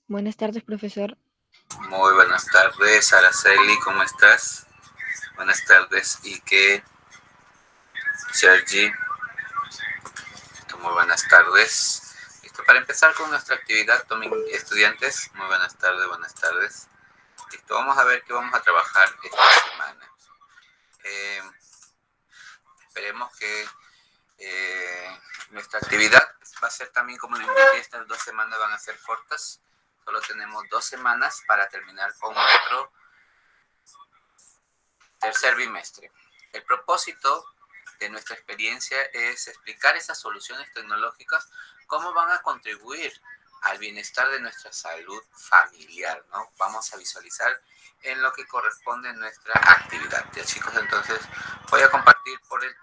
Buenas tardes, profesor. Muy buenas tardes, Araceli, ¿cómo estás? Buenas tardes, Ike, Sergi, muy buenas tardes. Listo, para empezar con nuestra actividad, tomen estudiantes, muy buenas tardes, buenas tardes. Listo, vamos a ver qué vamos a trabajar esta semana. Esperemos que nuestra actividad va a ser también como les indiqué, estas 2 semanas van a ser cortas. Solo tenemos 2 semanas para terminar con nuestro tercer bimestre. El propósito de nuestra experiencia es explicar esas soluciones tecnológicas, cómo van a contribuir al bienestar de nuestra salud familiar, ¿no? Vamos a visualizar en lo que corresponde a nuestra actividad. Ya, chicos, entonces voy a compartir por el,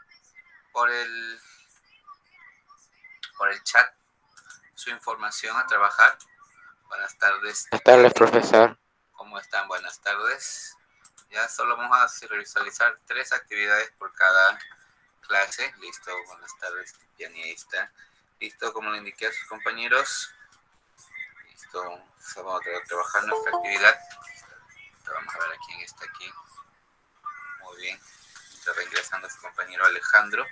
por el chat su información a trabajar. Buenas tardes, Buenas tardes, Jenny. profesor. ¿Cómo están? Buenas tardes. Ya solo vamos a visualizar 3 actividades por cada clase. Listo, buenas tardes, Jenny, ahí está. Listo, como le indiqué a sus compañeros. Listo, vamos a trabajar nuestra actividad. Vamos a ver a quién está aquí. Muy bien. Está reingresando su compañero Alejandro.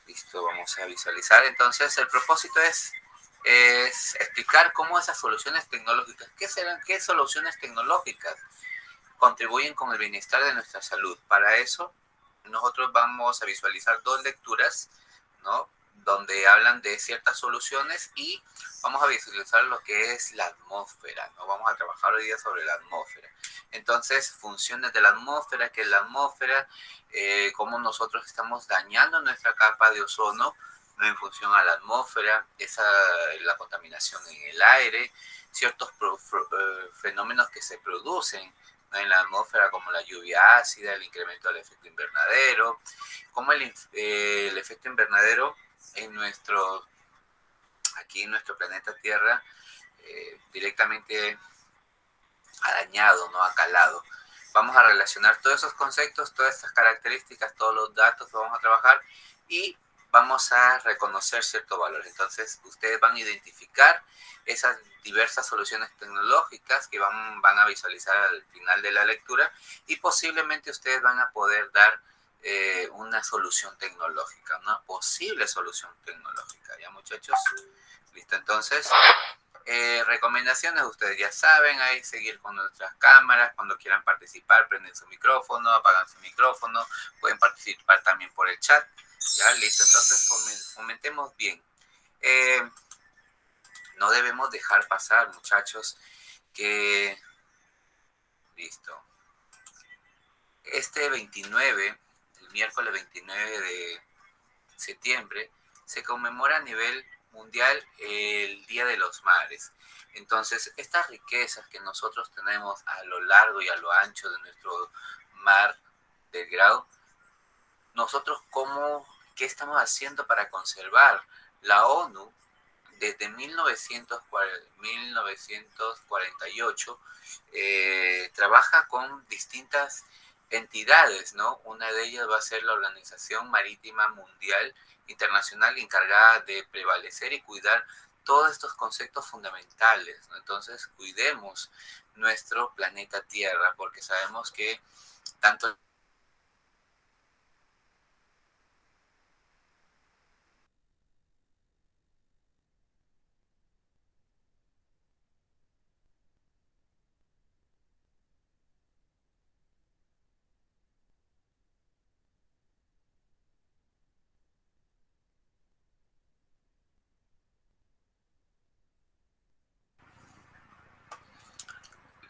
Listo, vamos a visualizar. Entonces, el propósito es explicar cómo esas soluciones tecnológicas, qué soluciones tecnológicas contribuyen con el bienestar de nuestra salud. Para eso, nosotros vamos a visualizar 2 lecturas, ¿no? Donde hablan de ciertas soluciones y vamos a visualizar lo que es la atmósfera, ¿no? Vamos a trabajar hoy día sobre la atmósfera. Entonces, funciones de la atmósfera, que es la atmósfera, cómo nosotros estamos dañando nuestra capa de ozono, ¿no? En función a la atmósfera, la contaminación en el aire, ciertos fenómenos que se producen, ¿no? En la atmósfera, como la lluvia ácida, el incremento del efecto invernadero, como el efecto invernadero en aquí en nuestro planeta Tierra directamente ha dañado, no ha calado. Vamos a relacionar todos esos conceptos, todas estas características, todos los datos que vamos a trabajar y vamos a reconocer cierto valor. Entonces, ustedes van a identificar esas diversas soluciones tecnológicas que van a visualizar al final de la lectura y posiblemente ustedes van a poder dar una solución tecnológica, una posible solución tecnológica. ¿Ya, muchachos? Listo, entonces, recomendaciones, ustedes ya saben, hay seguir con nuestras cámaras, cuando quieran participar, prenden su micrófono, apagan su micrófono, pueden participar también por el chat. Ya, listo, entonces fomentemos bien. No debemos dejar pasar, muchachos, que, listo, este 29, el miércoles 29 de septiembre, se conmemora a nivel mundial el Día de los Mares. Entonces, estas riquezas que nosotros tenemos a lo largo y a lo ancho de nuestro mar del Grau, nosotros ¿qué estamos haciendo para conservar? La ONU, desde 1948, trabaja con distintas entidades, ¿no? Una de ellas va a ser la Organización Marítima Mundial Internacional, encargada de prevalecer y cuidar todos estos conceptos fundamentales, ¿no? Entonces, cuidemos nuestro planeta Tierra, porque sabemos que tanto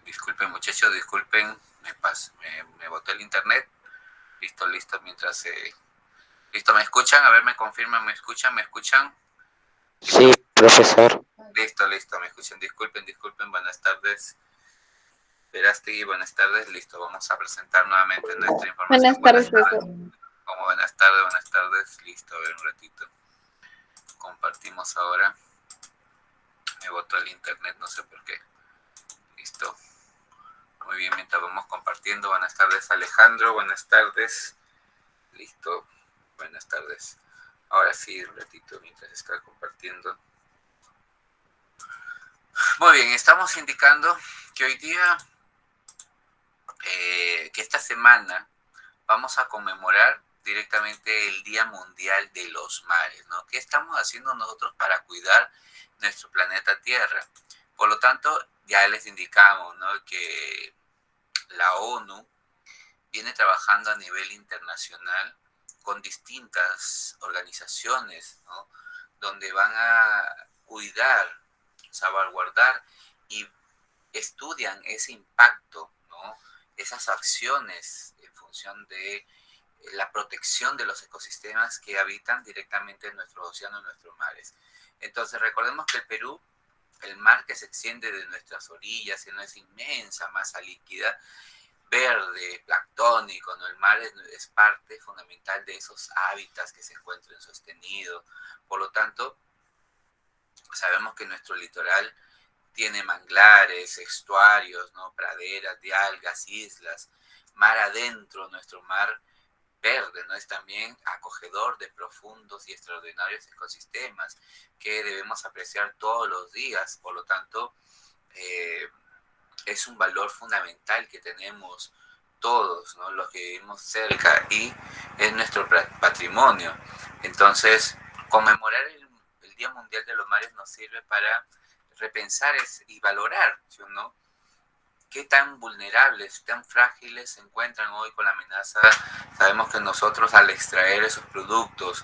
disculpen, muchachos, disculpen, me botó el internet. Listo, listo, mientras... listo, ¿me escuchan? A ver, me confirman, ¿me escuchan? ¿Me escuchan? Sí, Listo, profesor. listo, listo, me escuchan. Disculpen, disculpen, buenas tardes. Verástegui, buenas tardes. Listo, vamos a presentar nuevamente nuestra información. Buenas Buenas tardes, tardes. profesor. Como buenas tardes, buenas tardes. Listo, a ver un ratito. Compartimos ahora. Me botó el internet, no sé por qué. Listo. Muy bien, mientras vamos compartiendo. Buenas tardes, Alejandro. Buenas tardes. Listo. Buenas tardes. Ahora sí, un ratito mientras está compartiendo. Muy bien, estamos indicando que hoy día, que esta semana vamos a conmemorar directamente el Día Mundial de los Mares, ¿no? ¿Qué estamos haciendo nosotros para cuidar nuestro planeta Tierra? Por lo tanto, ya les indicamos, ¿no?, que la ONU viene trabajando a nivel internacional con distintas organizaciones, ¿no?, donde van a cuidar, salvaguardar y estudian ese impacto, ¿no?, esas acciones en función de la protección de los ecosistemas que habitan directamente en nuestros océanos, en nuestros mares. Entonces, recordemos que el Perú, el mar que se extiende de nuestras orillas en esa inmensa masa líquida, verde, planctónico, ¿no? El mar es parte fundamental de esos hábitats que se encuentran sostenidos. Por lo tanto, sabemos que nuestro litoral tiene manglares, estuarios, ¿no?, praderas de algas, islas, mar adentro, nuestro mar verde, ¿no?, es también acogedor de profundos y extraordinarios ecosistemas que debemos apreciar todos los días. Por lo tanto, eh, es un valor fundamental que tenemos todos, ¿no?, los que vivimos cerca, y es nuestro patrimonio. Entonces, conmemorar el Día Mundial de los Mares nos sirve para repensar y valorar, ¿sí o no?, qué tan vulnerables, tan frágiles se encuentran hoy con la amenaza. Sabemos que nosotros, al extraer esos productos,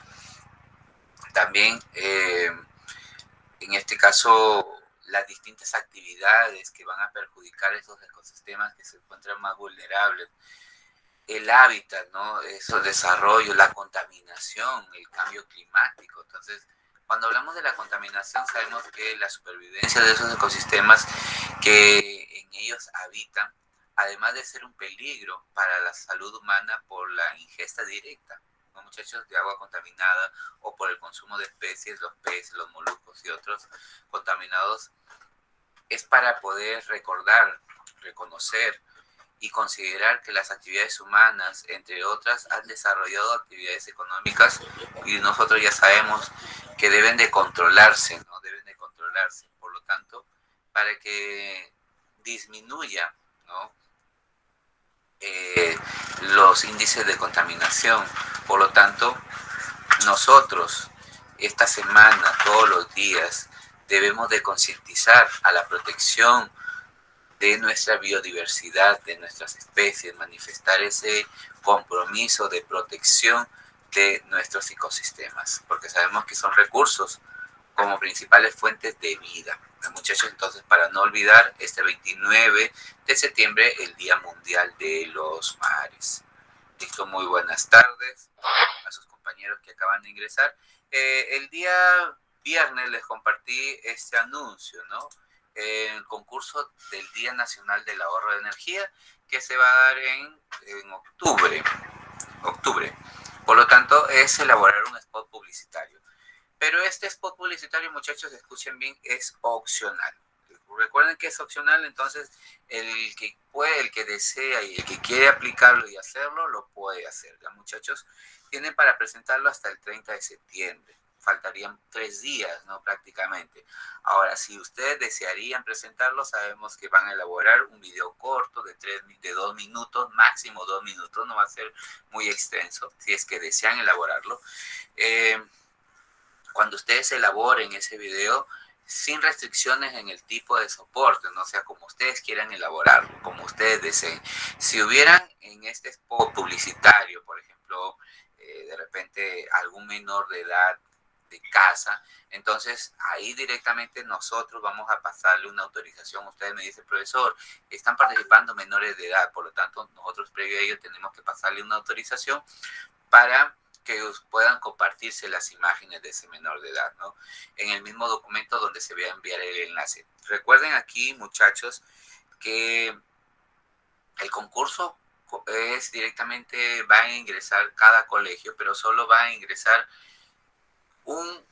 también en este caso las distintas actividades que van a perjudicar esos ecosistemas que se encuentran más vulnerables, el hábitat, ¿no?, esos desarrollos, la contaminación, el cambio climático. Entonces, cuando hablamos de la contaminación, sabemos que la supervivencia de esos ecosistemas que en ellos habitan, además de ser un peligro para la salud humana por la ingesta directa, ¿no, muchachos?, de agua contaminada, o por el consumo de especies, los peces, los moluscos y otros contaminados, es para poder recordar, reconocer y considerar que las actividades humanas, entre otras, han desarrollado actividades económicas, y nosotros ya sabemos que deben de controlarse, ¿no? Deben de controlarse. Por lo tanto, para que disminuya, ¿no?, los índices de contaminación. Por lo tanto, nosotros esta semana, todos los días, debemos de concientizar a la protección de nuestra biodiversidad, de nuestras especies, manifestar ese compromiso de protección de nuestros ecosistemas, porque sabemos que son recursos como principales fuentes de vida. Muchachos, entonces, para no olvidar, este 29 de septiembre, el Día Mundial de los Mares. Listo, muy buenas tardes a sus compañeros que acaban de ingresar. El día viernes les compartí este anuncio, ¿no? El concurso del Día Nacional del Ahorro de Energía, que se va a dar en octubre. Por lo tanto, es elaborar un spot publicitario. Pero este spot publicitario, muchachos, escuchen bien, es opcional. Recuerden que es opcional, entonces el que puede, el que desea y el que quiere aplicarlo y hacerlo, lo puede hacer. ¿Ya, muchachos? Tienen para presentarlo hasta el 30 de septiembre. Faltarían 3 días, ¿no?, prácticamente. Ahora, si ustedes desearían presentarlo, sabemos que van a elaborar un video corto de 2 minutos, máximo 2 minutos, no va a ser muy extenso, si es que desean elaborarlo. Cuando ustedes elaboren ese video, sin restricciones en el tipo de soporte, no, o sea, como ustedes quieran elaborarlo, como ustedes deseen. Si hubieran en este spot publicitario, por ejemplo, de repente algún menor de edad de casa, entonces ahí directamente nosotros vamos a pasarle una autorización. Ustedes me dicen, profesor, están participando menores de edad, por lo tanto nosotros previo a ello tenemos que pasarle una autorización para que puedan compartirse las imágenes de ese menor de edad, ¿no?, en el mismo documento donde se va a enviar el enlace. Recuerden aquí, muchachos, que el concurso es directamente, va a ingresar cada colegio, pero solo va a ingresar un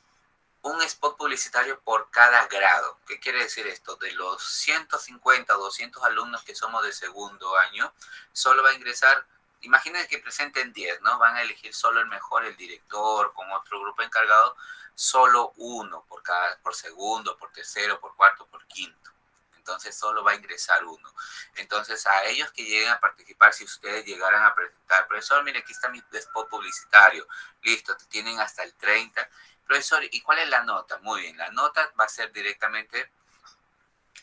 spot publicitario por cada grado. ¿Qué quiere decir esto? De los 150 o 200 alumnos que somos de segundo año, solo va a ingresar, imaginen que presenten 10, ¿no? Van a elegir solo el mejor, el director, con otro grupo encargado, solo uno por segundo, por tercero, por cuarto, por quinto. Entonces solo va a ingresar uno. Entonces a ellos que lleguen a participar, si ustedes llegaran a presentar, profesor, mire, aquí está mi spot publicitario, listo, tienen hasta el 30. Profesor, ¿y cuál es la nota? Muy bien, la nota va a ser directamente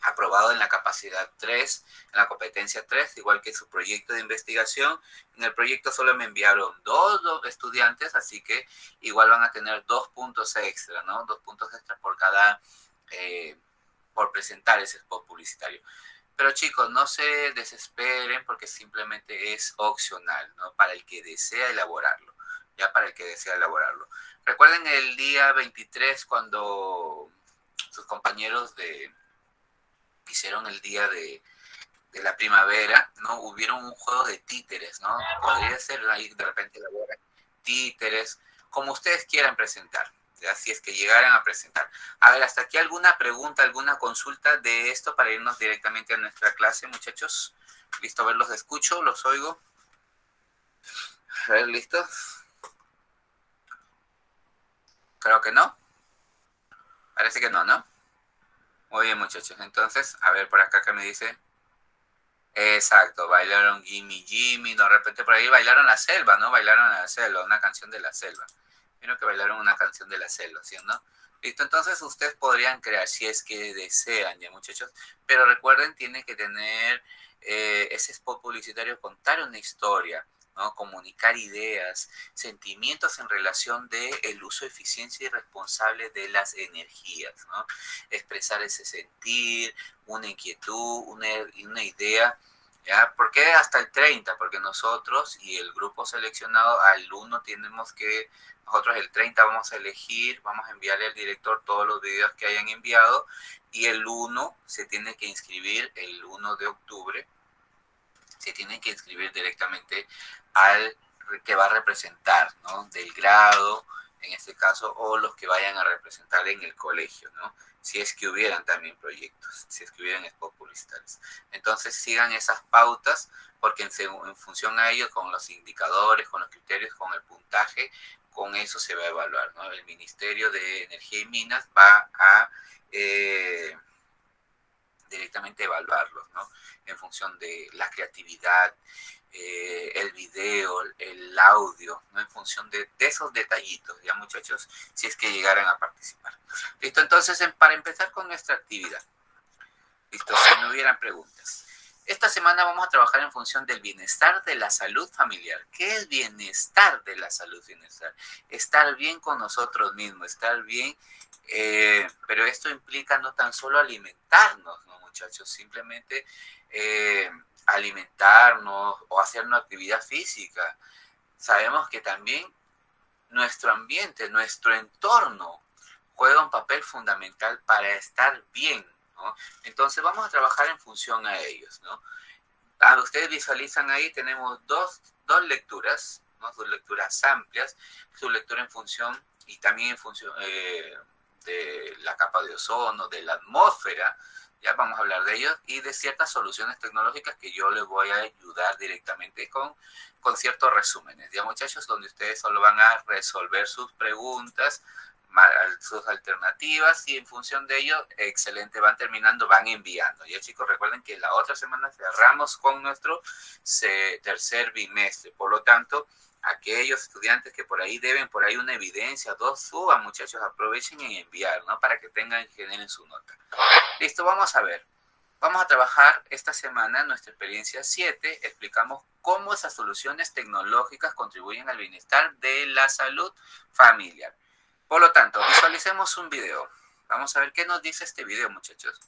aprobado en la capacidad 3, en la competencia 3, igual que su proyecto de investigación. En el proyecto solo me enviaron dos estudiantes, así que igual van a tener 2 puntos extra, ¿no? 2 puntos extra por cada, por presentar ese spot publicitario. Pero chicos, no se desesperen porque simplemente es opcional, ¿no? Para el que desea elaborarlo, ya para el que desea elaborarlo. Recuerden el día 23 cuando sus compañeros hicieron el día de la primavera, ¿no? Hubieron un juego de títeres, ¿no? Podría ser ahí de repente elaborar títeres, como ustedes quieran presentar, ¿ya? Si es que llegaran a presentar. A ver, hasta aquí alguna pregunta, alguna consulta de esto para irnos directamente a nuestra clase, muchachos. Listo, a ver, los escucho, los oigo. A ver, ¿listos? Creo que no. Parece que no, ¿no? Muy bien, muchachos. Entonces, a ver por acá que me dice. Exacto, bailaron Gimme Gimme, de repente por ahí bailaron La Selva, ¿no? Bailaron La Selva, una canción de La Selva. Creo que bailaron una canción de La Selva, ¿sí o no? Listo, entonces ustedes podrían crear si es que desean, ya muchachos, pero recuerden, tienen que tener ese spot publicitario, contar una historia, ¿no? Comunicar ideas, sentimientos en relación de el uso eficiencia y responsable de las energías, ¿no? Expresar ese sentir, una inquietud, una idea. ¿Ya? ¿Por qué hasta el 30? Porque nosotros y el grupo seleccionado al 1 tenemos que, nosotros el 30 vamos a elegir, vamos a enviarle al director todos los videos que hayan enviado y el 1 se tiene que inscribir el 1 de octubre, se tiene que inscribir directamente al que va a representar, ¿no? Del grado, en este caso, o los que vayan a representar en el colegio, ¿no? Si es que hubieran también proyectos, si es que hubieran spots publicitarios. Entonces sigan esas pautas, porque en función a ello, con los indicadores, con los criterios, con el puntaje, con eso se va a evaluar, ¿no? El Ministerio de Energía y Minas va a directamente evaluarlos, ¿no? En función de la creatividad, el video, el audio, ¿no? En función de esos detallitos, ya muchachos, si es que llegaran a participar. Listo, entonces para empezar con nuestra actividad, listo, si no hubieran preguntas. Esta semana vamos a trabajar en función del bienestar de la salud familiar. ¿Qué es bienestar de la salud bienestar? Estar bien con nosotros mismos, estar bien, pero esto implica no tan solo alimentarnos, ¿no, muchachos? Simplemente alimentarnos o hacer una actividad física. Sabemos que también nuestro ambiente, nuestro entorno juega un papel fundamental para estar bien, ¿no? Entonces vamos a trabajar en función a ellos, ¿no? Ustedes visualizan ahí, tenemos dos lecturas, ¿no? Dos lecturas amplias, su lectura en función y también en función de la capa de ozono, de la atmósfera, ya vamos a hablar de ellos, y de ciertas soluciones tecnológicas que yo les voy a ayudar directamente con ciertos resúmenes, ya muchachos, donde ustedes solo van a resolver sus preguntas, sus alternativas, y en función de ello, excelente, van terminando, van enviando. Ya chicos, recuerden que la otra semana cerramos con nuestro tercer bimestre, por lo tanto, aquellos estudiantes que por ahí deben, por ahí una evidencia, dos, suban muchachos, aprovechen en enviar, ¿no? Para que generen su nota. Listo, vamos a ver. Vamos a trabajar esta semana en nuestra experiencia 7, explicamos cómo esas soluciones tecnológicas contribuyen al bienestar de la salud familiar. Por lo tanto, visualicemos un video. Vamos a ver qué nos dice este video, muchachos.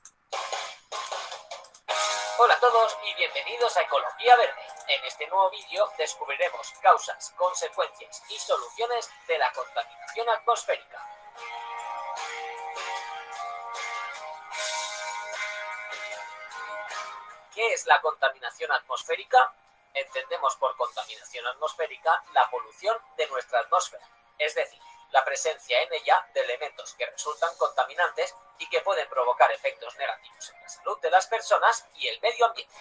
Hola a todos y bienvenidos a Ecología Verde. En este nuevo vídeo descubriremos causas, consecuencias y soluciones de la contaminación atmosférica. ¿Qué es la contaminación atmosférica? Entendemos por contaminación atmosférica la polución de nuestra atmósfera, es decir, la presencia en ella de elementos que resultan contaminantes y que pueden provocar efectos negativos en la salud de las personas y el medio ambiente.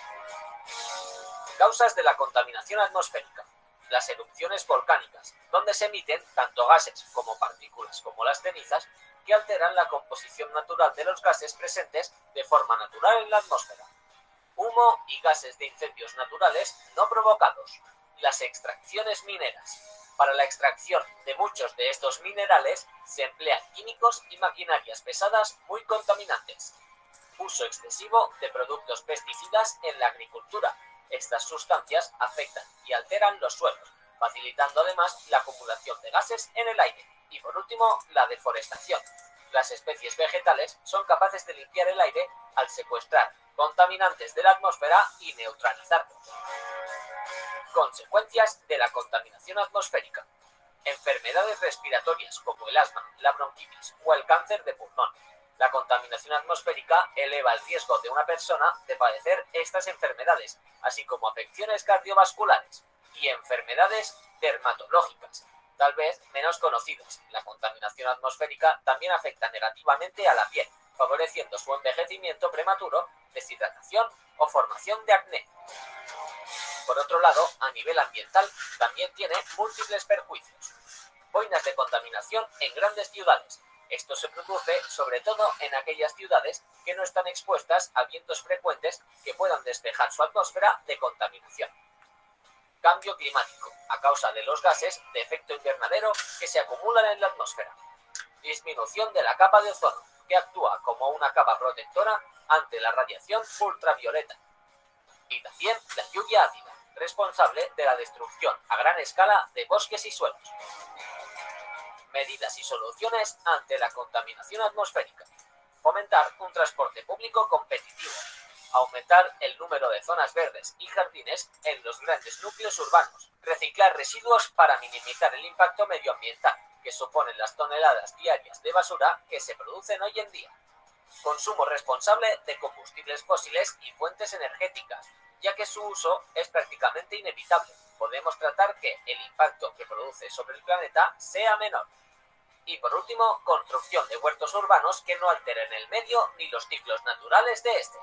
Causas de la contaminación atmosférica. Las erupciones volcánicas, donde se emiten tanto gases como partículas como las cenizas, que alteran la composición natural de los gases presentes de forma natural en la atmósfera. Humo y gases de incendios naturales no provocados. Las extracciones mineras. Para la extracción de muchos de estos minerales se emplean químicos y maquinarias pesadas muy contaminantes. Uso excesivo de productos pesticidas en la agricultura. Estas sustancias afectan y alteran los suelos, facilitando además la acumulación de gases en el aire. Y por último, la deforestación. Las especies vegetales son capaces de limpiar el aire al secuestrar contaminantes de la atmósfera y neutralizarlos. Consecuencias de la contaminación atmosférica. Enfermedades respiratorias como el asma, la bronquitis o el cáncer de pulmón. La contaminación atmosférica eleva el riesgo de una persona de padecer estas enfermedades, así como afecciones cardiovasculares y enfermedades dermatológicas, tal vez menos conocidas. La contaminación atmosférica también afecta negativamente a la piel, favoreciendo su envejecimiento prematuro, deshidratación o formación de acné. Por otro lado, a nivel ambiental, también tiene múltiples perjuicios. Boinas de contaminación en grandes ciudades. Esto se produce sobre todo en aquellas ciudades que no están expuestas a vientos frecuentes que puedan despejar su atmósfera de contaminación. Cambio climático, a causa de los gases de efecto invernadero que se acumulan en la atmósfera. Disminución de la capa de ozono, que actúa como una capa protectora ante la radiación ultravioleta. Y también la lluvia ácida, responsable de la destrucción a gran escala de bosques y suelos. Medidas y soluciones ante la contaminación atmosférica. Fomentar un transporte público competitivo. Aumentar el número de zonas verdes y jardines en los grandes núcleos urbanos. Reciclar residuos para minimizar el impacto medioambiental que suponen las toneladas diarias de basura que se producen hoy en día. Consumo responsable de combustibles fósiles y fuentes energéticas, ya que su uso es prácticamente inevitable. Podemos tratar que el impacto que produce sobre el planeta sea menor. Y por último, construcción de huertos urbanos que no alteren el medio ni los ciclos naturales de este.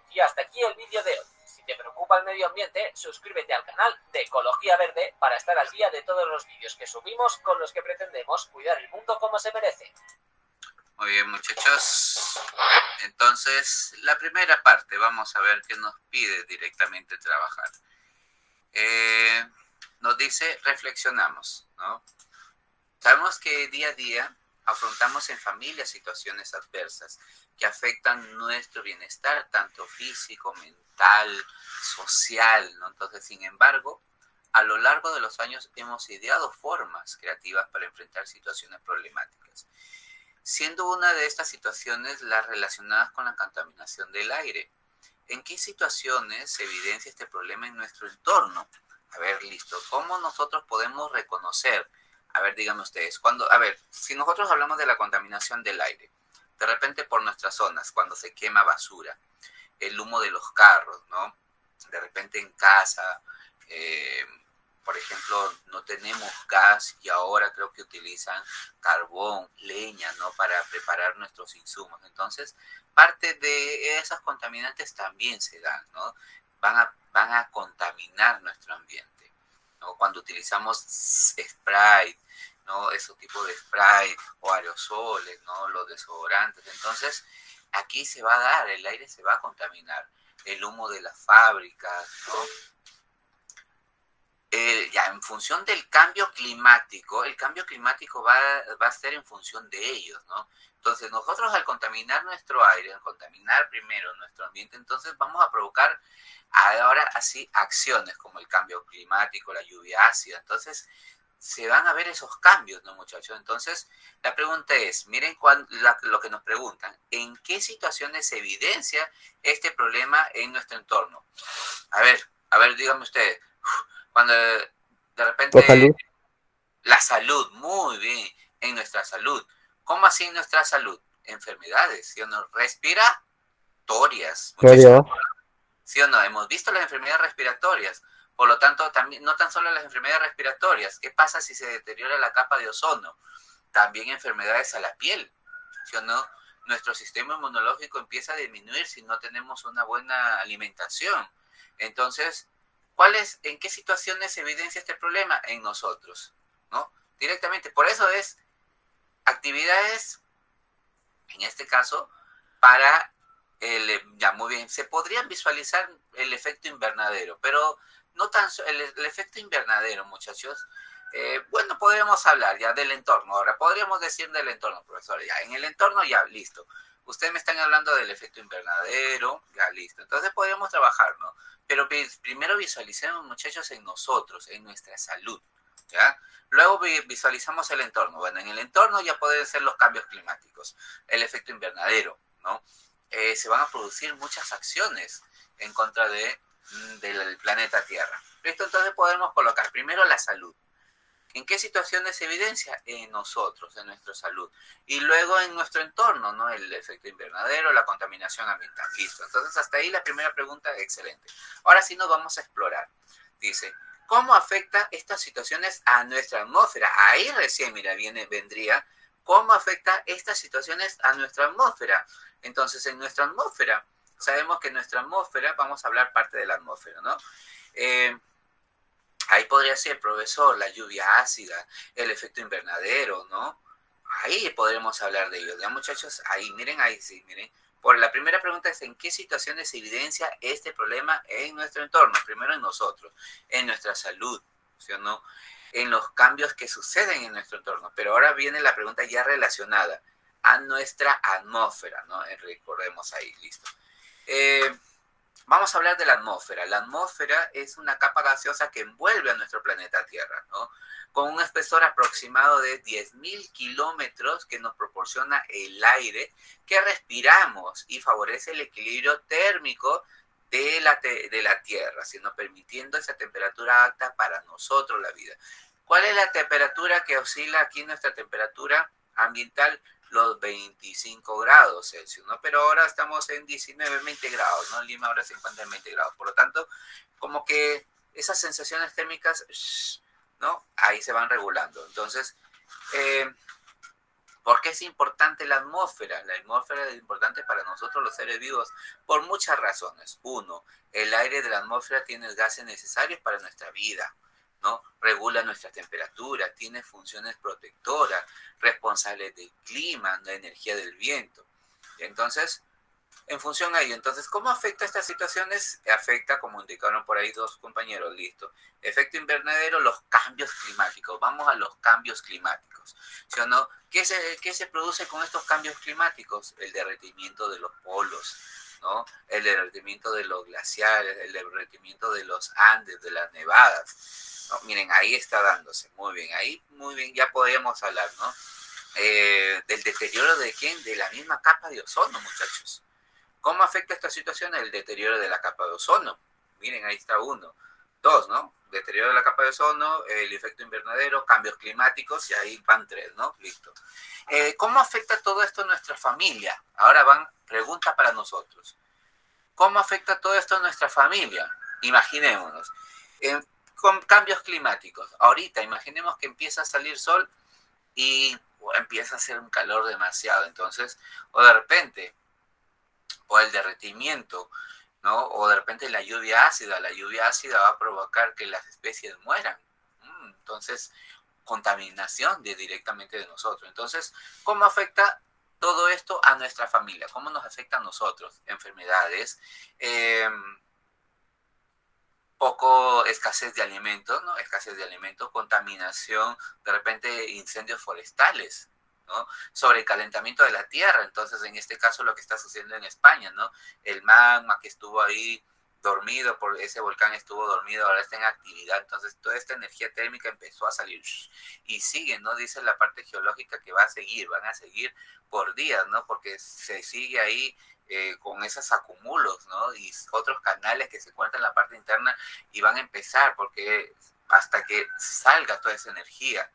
Y hasta aquí el vídeo de hoy. Si te preocupa el medio ambiente, suscríbete al canal de Ecología Verde para estar al día de todos los vídeos que subimos con los que pretendemos cuidar el mundo como se merece. Muy bien, muchachos. Entonces, la primera parte, vamos a ver qué nos pide directamente trabajar. Nos dice, reflexionamos, ¿no? Sabemos que día a día afrontamos en familia situaciones adversas que afectan nuestro bienestar, tanto físico, mental, social, ¿no? Entonces, sin embargo, a lo largo de los años hemos ideado formas creativas para enfrentar situaciones problemáticas, siendo una de estas situaciones las relacionadas con la contaminación del aire. ¿En qué situaciones se evidencia este problema en nuestro entorno? A ver, listo. ¿Cómo nosotros podemos reconocer? A ver, díganme ustedes. Si nosotros hablamos de la contaminación del aire, de repente por nuestras zonas, cuando se quema basura, el humo de los carros, ¿no? De repente en casa, por ejemplo, no tenemos gas y ahora creo que utilizan carbón, leña, ¿no? Para preparar nuestros insumos. Entonces, parte de esas contaminantes también se dan, ¿no? Van a contaminar nuestro ambiente, ¿no? Cuando utilizamos spray, ¿no? Esos tipos de spray o aerosoles, ¿no? Los desodorantes. Entonces, aquí se va a dar, el aire se va a contaminar. El humo de las fábricas, ¿no? Ya en función del cambio climático, el cambio climático va a ser en función de ellos, ¿no? Entonces, nosotros al contaminar nuestro aire, al contaminar primero nuestro ambiente, entonces vamos a provocar ahora así acciones como el cambio climático, la lluvia ácida. Entonces, se van a ver esos cambios, ¿no, muchachos? Entonces, la pregunta es, miren lo que nos preguntan, ¿en qué situaciones se evidencia este problema en nuestro entorno? A ver, díganme ustedes, cuando de repente la salud, muy bien, en nuestra salud. ¿Cómo así en nuestra salud? Enfermedades, ¿sí o no? Respiratorias. ¿Sí o no? Hemos visto las enfermedades respiratorias. Por lo tanto, también, no tan solo las enfermedades respiratorias. ¿Qué pasa si se deteriora la capa de ozono? También enfermedades a la piel. ¿Sí o no? Nuestro sistema inmunológico empieza a disminuir si no tenemos una buena alimentación. Entonces, ¿en qué situaciones se evidencia este problema? En nosotros, ¿no? Directamente. Por eso es actividades, en este caso, para ya muy bien, se podrían visualizar el efecto invernadero, pero no tan el efecto invernadero, muchachos. Bueno, podríamos hablar ya del entorno. Ahora, podríamos decir del entorno, profesor. Ya, en el entorno ya, listo. Ustedes me están hablando del efecto invernadero, ya, listo. Entonces podríamos trabajar, ¿no? Pero primero visualicemos, muchachos, en nosotros, en nuestra salud, ¿ya? Luego visualizamos el entorno. Bueno, en el entorno ya pueden ser los cambios climáticos, el efecto invernadero, ¿no? Se van a producir muchas acciones en contra del planeta Tierra. ¿Listo? Entonces podemos colocar primero la salud. ¿En qué situaciones se evidencia? En nosotros, en nuestra salud. Y luego en nuestro entorno, ¿no? El efecto invernadero, la contaminación ambiental. Listo. Entonces hasta ahí la primera pregunta, excelente. Ahora sí nos vamos a explorar. Dice, ¿cómo afecta estas situaciones a nuestra atmósfera? Ahí recién, mira, vendría, ¿cómo afecta estas situaciones a nuestra atmósfera? Entonces, en nuestra atmósfera, sabemos que nuestra atmósfera, vamos a hablar parte de la atmósfera, ¿no? Ahí podría ser, profesor, la lluvia ácida, el efecto invernadero, ¿no? Ahí podremos hablar de ello. Ya, muchachos, ahí, miren, ahí sí, miren. Por la primera pregunta es, ¿en qué situaciones se evidencia este problema en nuestro entorno? Primero en nosotros, en nuestra salud, ¿sí o no? En los cambios que suceden en nuestro entorno. Pero ahora viene la pregunta ya relacionada a nuestra atmósfera, ¿no? Recordemos ahí, listo. Vamos a hablar de la atmósfera. La atmósfera es una capa gaseosa que envuelve a nuestro planeta Tierra, ¿no? Con un espesor aproximado de 10.000 kilómetros que nos proporciona el aire que respiramos y favorece el equilibrio térmico de la Tierra, sino permitiendo esa temperatura alta para nosotros, la vida. ¿Cuál es la temperatura que oscila aquí, nuestra temperatura ambiental? Los 25 grados Celsius, ¿no? Pero ahora estamos en 19, 20 grados, ¿no? Lima ahora se encuentra en 20 grados. Por lo tanto, como que esas sensaciones térmicas, ¿no? Ahí se van regulando. Entonces, ¿por qué es importante la atmósfera? La atmósfera es importante para nosotros los seres vivos por muchas razones. Uno, el aire de la atmósfera tiene los gases necesarios para nuestra vida, ¿no? Regula nuestra temperatura, tiene funciones protectoras, responsables del clima, de energía del viento. Entonces, en función a ello, entonces, ¿cómo afecta estas situaciones? Afecta, como indicaron por ahí dos compañeros, listo. Efecto invernadero, los cambios climáticos. Vamos a los cambios climáticos, ¿sí o no? ¿Qué se produce con estos cambios climáticos? El derretimiento de los polos, ¿no? El derretimiento de los glaciares, el derretimiento de los Andes, de las nevadas. ¿No? Miren, ahí está dándose, muy bien, ahí muy bien, ya podríamos hablar, ¿no? Del deterioro de quién, de la misma capa de ozono, muchachos. ¿Cómo afecta esta situación el deterioro de la capa de ozono? Miren, ahí está uno. Dos, ¿no? Deterioro de la capa de ozono, el efecto invernadero, cambios climáticos, y ahí van tres, ¿no? Listo. ¿Cómo afecta todo esto a nuestra familia? Ahora van preguntas para nosotros. ¿Cómo afecta todo esto a nuestra familia? Imaginémonos. Con cambios climáticos. Ahorita, imaginemos que empieza a salir sol y empieza a hacer un calor demasiado. Entonces, o de repente, o el derretimiento, ¿no? O de repente la lluvia ácida va a provocar que las especies mueran. Entonces, contaminación directamente de nosotros. Entonces, ¿cómo afecta todo esto a nuestra familia? ¿Cómo nos afecta a nosotros? Enfermedades, poco escasez de alimentos, ¿no? Escasez de alimentos, contaminación, de repente incendios forestales, ¿no? Sobrecalentamiento de la tierra. Entonces, en este caso, lo que está sucediendo en España, ¿no? El magma que estuvo ahí dormido, por ese volcán estuvo dormido, ahora está en actividad. Entonces, toda esta energía térmica empezó a salir y sigue, ¿no? Dice la parte geológica que va a seguir, van a seguir por días, ¿no? Porque se sigue ahí con esos acumulos, ¿no? Y otros canales que se encuentran en la parte interna y van a empezar porque hasta que salga toda esa energía.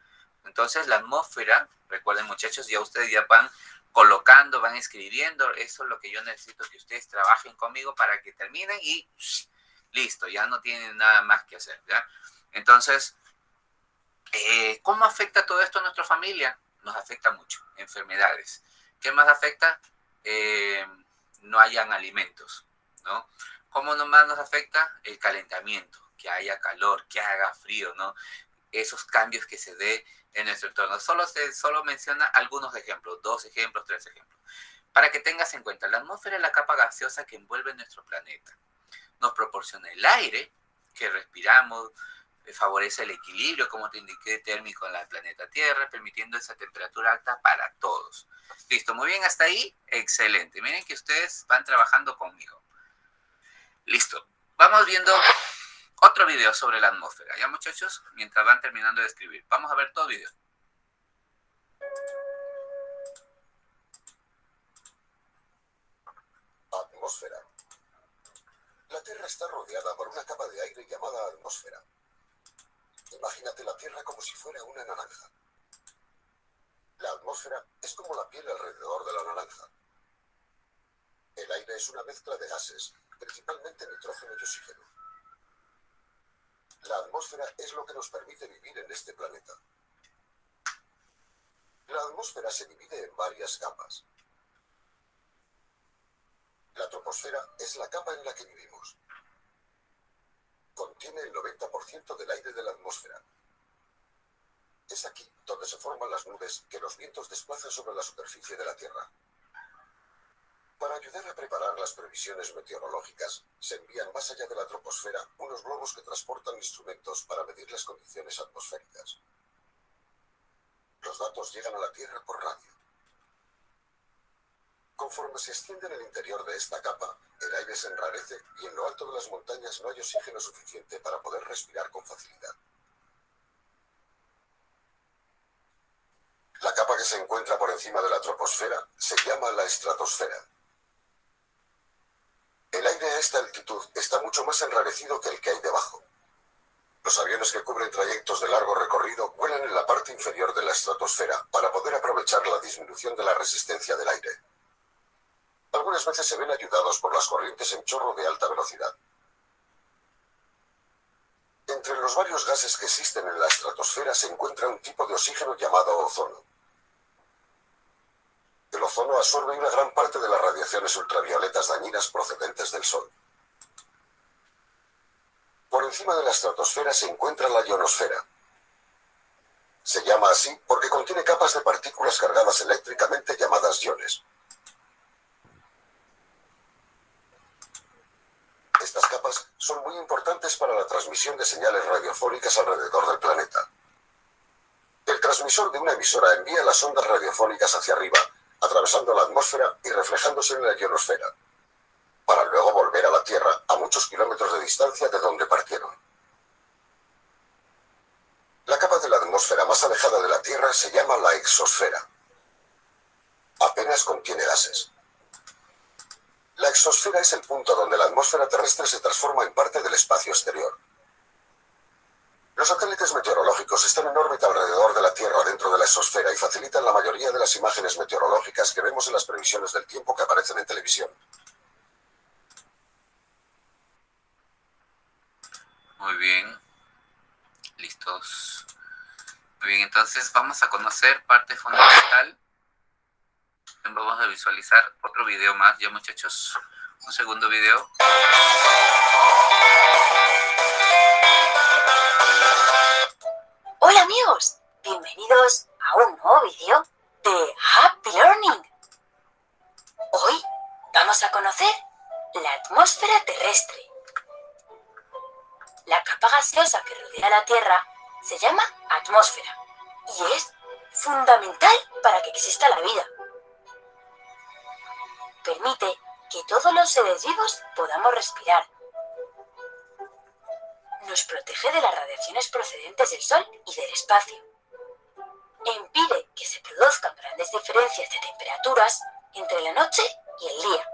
Entonces la atmósfera, recuerden muchachos, ya ustedes ya van colocando, van escribiendo, eso es lo que yo necesito que ustedes trabajen conmigo para que terminen y listo, ya no tienen nada más que hacer, ¿ya? Entonces, ¿cómo afecta todo esto a nuestra familia? Nos afecta mucho, enfermedades. ¿Qué más afecta? No hayan alimentos, ¿no? ¿Cómo nomás nos afecta? El calentamiento, que haya calor, que haga frío, ¿no? esos cambios que se dé en nuestro entorno. Solo menciona algunos ejemplos, 2 ejemplos, 3 ejemplos. Para que tengas en cuenta, la atmósfera es la capa gaseosa que envuelve nuestro planeta. Nos proporciona el aire que respiramos, favorece el equilibrio, como te indiqué, térmico en el planeta Tierra, permitiendo esa temperatura alta para todos. Listo, muy bien, hasta ahí, excelente. Miren que ustedes van trabajando conmigo. Listo, vamos viendo otro video sobre la atmósfera. Ya, muchachos, mientras van terminando de escribir. Vamos a ver todo el video. Atmósfera. La Tierra está rodeada por una capa de aire llamada atmósfera. Imagínate la Tierra como si fuera una naranja. La atmósfera es como la piel alrededor de la naranja. El aire es una mezcla de gases, principalmente nitrógeno y oxígeno. La atmósfera es lo que nos permite vivir en este planeta. La atmósfera se divide en varias capas. La troposfera es la capa en la que vivimos. Contiene el 90% del aire de la atmósfera. Es aquí donde se forman las nubes que los vientos desplazan sobre la superficie de la Tierra. Para ayudar a preparar las previsiones meteorológicas, se envían más allá de la troposfera unos globos que transportan instrumentos para medir las condiciones atmosféricas. Los datos llegan a la Tierra por radio. Conforme se extiende en el interior de esta capa, el aire se enrarece y en lo alto de las montañas no hay oxígeno suficiente para poder respirar con facilidad. La capa que se encuentra por encima de la troposfera se llama la estratosfera. El aire a esta altitud está mucho más enrarecido que el que hay debajo. Los aviones que cubren trayectos de largo recorrido vuelan en la parte inferior de la estratosfera para poder aprovechar la disminución de la resistencia del aire. Algunas veces se ven ayudados por las corrientes en chorro de alta velocidad. Entre los varios gases que existen en la estratosfera se encuentra un tipo de oxígeno llamado ozono. El ozono absorbe una gran parte de las radiaciones ultravioletas dañinas procedentes del Sol. Por encima de la estratosfera se encuentra la ionosfera. Se llama así porque contiene capas de partículas cargadas eléctricamente llamadas iones. Estas capas son muy importantes para la transmisión de señales radiofónicas alrededor del planeta. El transmisor de una emisora envía las ondas radiofónicas hacia arriba, atravesando la atmósfera y reflejándose en la ionosfera, para luego volver a la Tierra a muchos kilómetros de distancia de donde partieron. La capa de la atmósfera más alejada de la Tierra se llama la exosfera. Apenas contiene gases. La exosfera es el punto donde la atmósfera terrestre se transforma en parte del espacio exterior. Los satélites meteorológicos están en órbita alrededor de la Tierra dentro de la exosfera y facilitan la mayoría de las imágenes meteorológicas que vemos en las previsiones del tiempo que aparecen en televisión. Muy bien. Listos. Muy bien, entonces vamos a conocer parte fundamental. Vamos a visualizar otro video más, ya, muchachos. Un segundo video. Hola amigos, bienvenidos a un nuevo vídeo de Happy Learning. Hoy vamos a conocer la atmósfera terrestre. La capa gaseosa que rodea la Tierra se llama atmósfera y es fundamental para que exista la vida. Permite que todos los seres vivos podamos respirar. Nos protege de las radiaciones procedentes del Sol y del espacio. Impide que se produzcan grandes diferencias de temperaturas entre la noche y el día.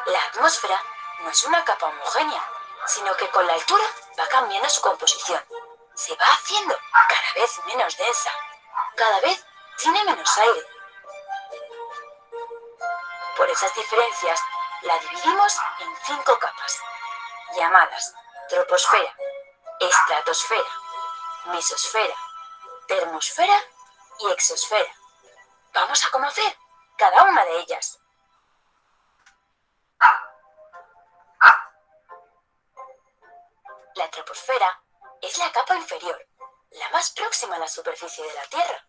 La atmósfera no es una capa homogénea, sino que con la altura va cambiando su composición. Se va haciendo cada vez menos densa, cada vez tiene menos aire. Por esas diferencias, la dividimos en 5 capas, llamadas troposfera, estratosfera, mesosfera, termosfera y exosfera. Vamos a conocer cada una de ellas. troposfera es la capa inferior, la más próxima a la superficie de la Tierra.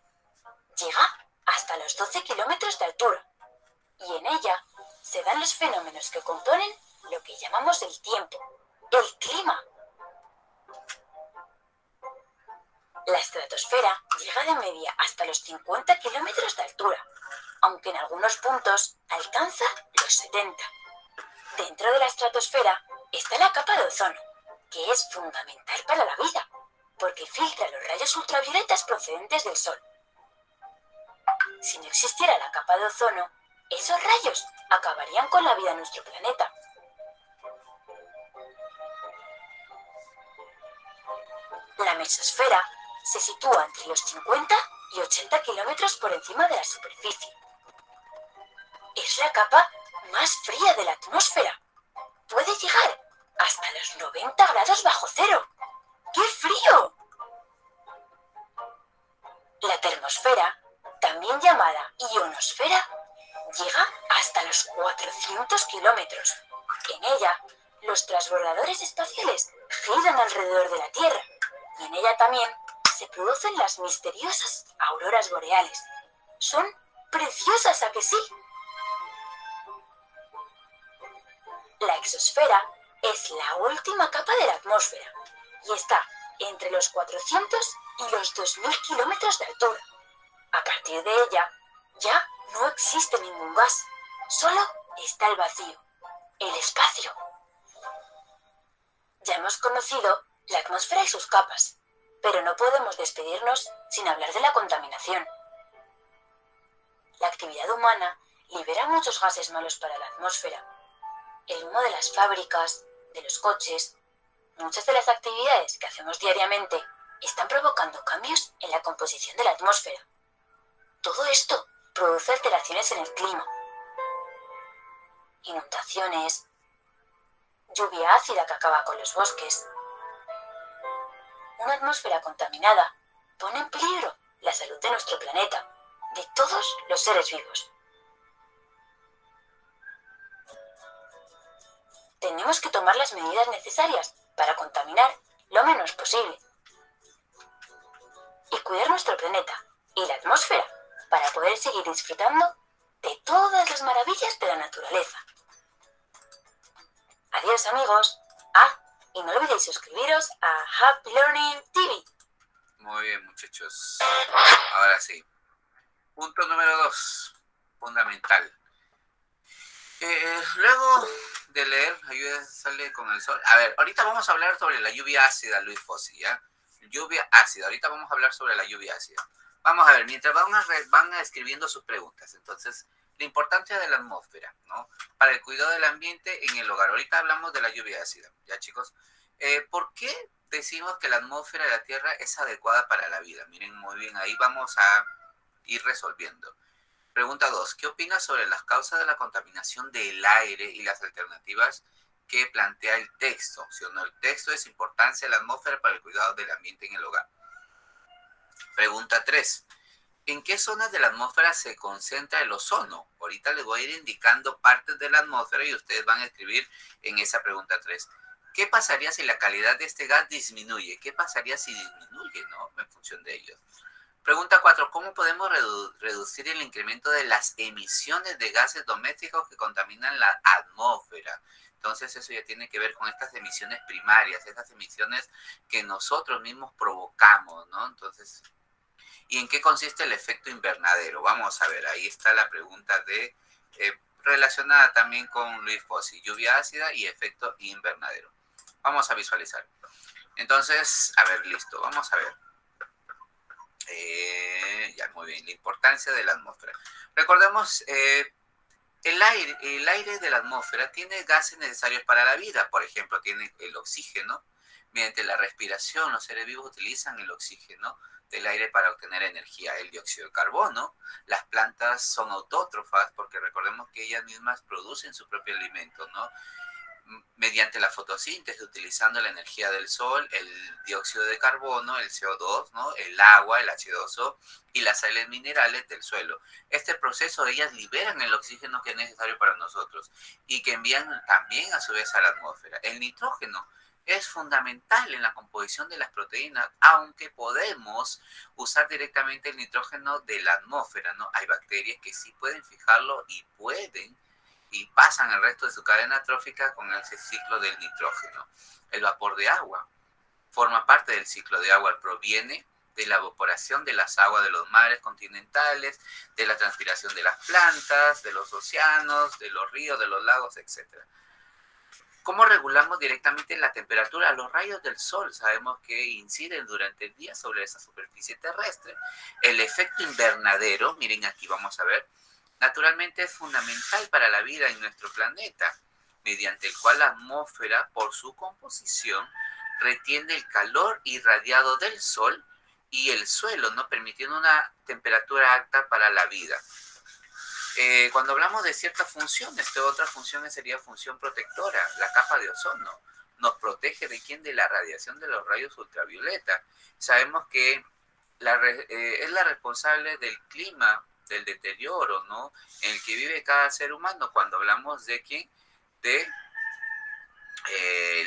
Llega hasta los 12 kilómetros de altura y en ella se dan los fenómenos que componen lo que llamamos el tiempo, el clima. La estratosfera llega de media hasta los 50 kilómetros de altura, aunque en algunos puntos alcanza los 70. Dentro de la estratosfera está la capa de ozono, que es fundamental para la vida, porque filtra los rayos ultravioletas procedentes del Sol. Si no existiera la capa de ozono, esos rayos acabarían con la vida en nuestro planeta. La mesosfera se sitúa entre los 50 y 80 kilómetros por encima de la superficie. Es la capa más fría de la atmósfera. Puede llegar hasta los 90 grados bajo cero. ¡Qué frío! La termosfera, también llamada ionosfera, llega hasta los 400 kilómetros. En ella, los transbordadores espaciales giran alrededor de la Tierra y en ella también se producen las misteriosas auroras boreales. Son preciosas, ¿a que sí? La exosfera es la última capa de la atmósfera y está entre los 400 y los 2000 kilómetros de altura. A partir de ella ya no existe ningún gas, solo está el vacío, el espacio. Ya hemos conocido la atmósfera y sus capas, pero no podemos despedirnos sin hablar de la contaminación. La actividad humana libera muchos gases malos para la atmósfera. El humo de las fábricas, de los coches, muchas de las actividades que hacemos diariamente están provocando cambios en la composición de la atmósfera. Todo esto produce alteraciones en el clima. Inundaciones, lluvia ácida que acaba con los bosques. Una atmósfera contaminada pone en peligro la salud de nuestro planeta, de todos los seres vivos. Tenemos que tomar las medidas necesarias para contaminar lo menos posible y cuidar nuestro planeta y la atmósfera para poder seguir disfrutando de todas las maravillas de la naturaleza. Adiós, amigos. Y no olvidéis suscribiros a Happy Learning TV. Muy bien, muchachos. Ahora sí. Punto número 2. Fundamental. Luego de leer Ayuda sale con el sol. A ver, ahorita vamos a hablar sobre la lluvia ácida, Luis Fossi, ¿ya? Lluvia ácida. Ahorita vamos a hablar sobre la lluvia ácida. Vamos a ver, mientras van escribiendo sus preguntas. Entonces, la importancia de la atmósfera, ¿no? Para el cuidado del ambiente en el hogar. Ahorita hablamos de la lluvia ácida, ¿ya, chicos? ¿Por qué decimos que la atmósfera de la Tierra es adecuada para la vida? Miren, muy bien, ahí vamos a ir resolviendo. Pregunta 2. ¿Qué opinas sobre las causas de la contaminación del aire y las alternativas que plantea el texto? ¿Sí o no? El texto es importancia de la atmósfera para el cuidado del ambiente en el hogar. Pregunta 3. ¿En qué zonas de la atmósfera se concentra el ozono? Ahorita les voy a ir indicando partes de la atmósfera y ustedes van a escribir en esa pregunta 3. ¿Qué pasaría si la calidad de este gas disminuye? ¿Qué pasaría si disminuye, no? En función de ello. Pregunta 4. ¿Cómo podemos reducir el incremento de las emisiones de gases domésticos que contaminan la atmósfera? Entonces eso ya tiene que ver con estas emisiones primarias, estas emisiones que nosotros mismos provocamos, ¿no? Entonces, ¿y en qué consiste el efecto invernadero? Vamos a ver, ahí está la pregunta relacionada también con Luis Fossi, lluvia ácida y efecto invernadero. Vamos a visualizar. Entonces, a ver, listo, vamos a ver. Ya, muy bien, la importancia de la atmósfera. Recordemos, el aire de la atmósfera tiene gases necesarios para la vida. Por ejemplo, tiene el oxígeno. Mediante la respiración, los seres vivos utilizan el oxígeno del aire para obtener energía. El dióxido de carbono. Las plantas son autótrofas porque recordemos que ellas mismas producen su propio alimento, ¿no? Mediante la fotosíntesis, utilizando la energía del sol, el dióxido de carbono, el CO2, ¿no? El agua, el H2O y las sales minerales del suelo. Este proceso, ellas liberan el oxígeno que es necesario para nosotros y que envían también a su vez a la atmósfera. El nitrógeno es fundamental en la composición de las proteínas, aunque podemos usar directamente el nitrógeno de la atmósfera, ¿no? Hay bacterias que sí pueden fijarlo y pasan el resto de su cadena trófica con ese ciclo del nitrógeno. El vapor de agua forma parte del ciclo de agua, proviene de la evaporación de las aguas de los mares continentales, de la transpiración de las plantas, de los océanos, de los ríos, de los lagos, etc. ¿Cómo regulamos directamente la temperatura? Los rayos del sol sabemos que inciden durante el día sobre esa superficie terrestre. El efecto invernadero, miren aquí vamos a ver, naturalmente es fundamental para la vida en nuestro planeta, mediante el cual la atmósfera, por su composición, retiene el calor irradiado del sol y el suelo, ¿no? Permitiendo una temperatura alta para la vida. Cuando hablamos de ciertas funciones, otra función sería función protectora, la capa de ozono. Nos protege de quién, de la radiación de los rayos ultravioleta. Sabemos que es la responsable del clima, del deterioro, ¿no? En el que vive cada ser humano. Cuando hablamos de quién, de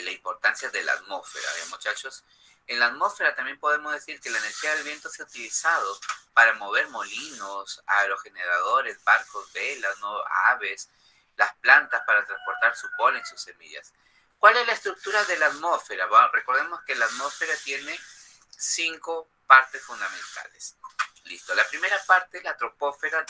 la importancia de la atmósfera, muchachos. En la atmósfera también podemos decir que la energía del viento se ha utilizado para mover molinos, aerogeneradores, barcos, velas, ¿no? Aves, las plantas para transportar su polen, sus semillas. ¿Cuál es la estructura de la atmósfera? Bueno, recordemos que la atmósfera tiene 5 partes fundamentales. Listo. La primera parte, la troposfera,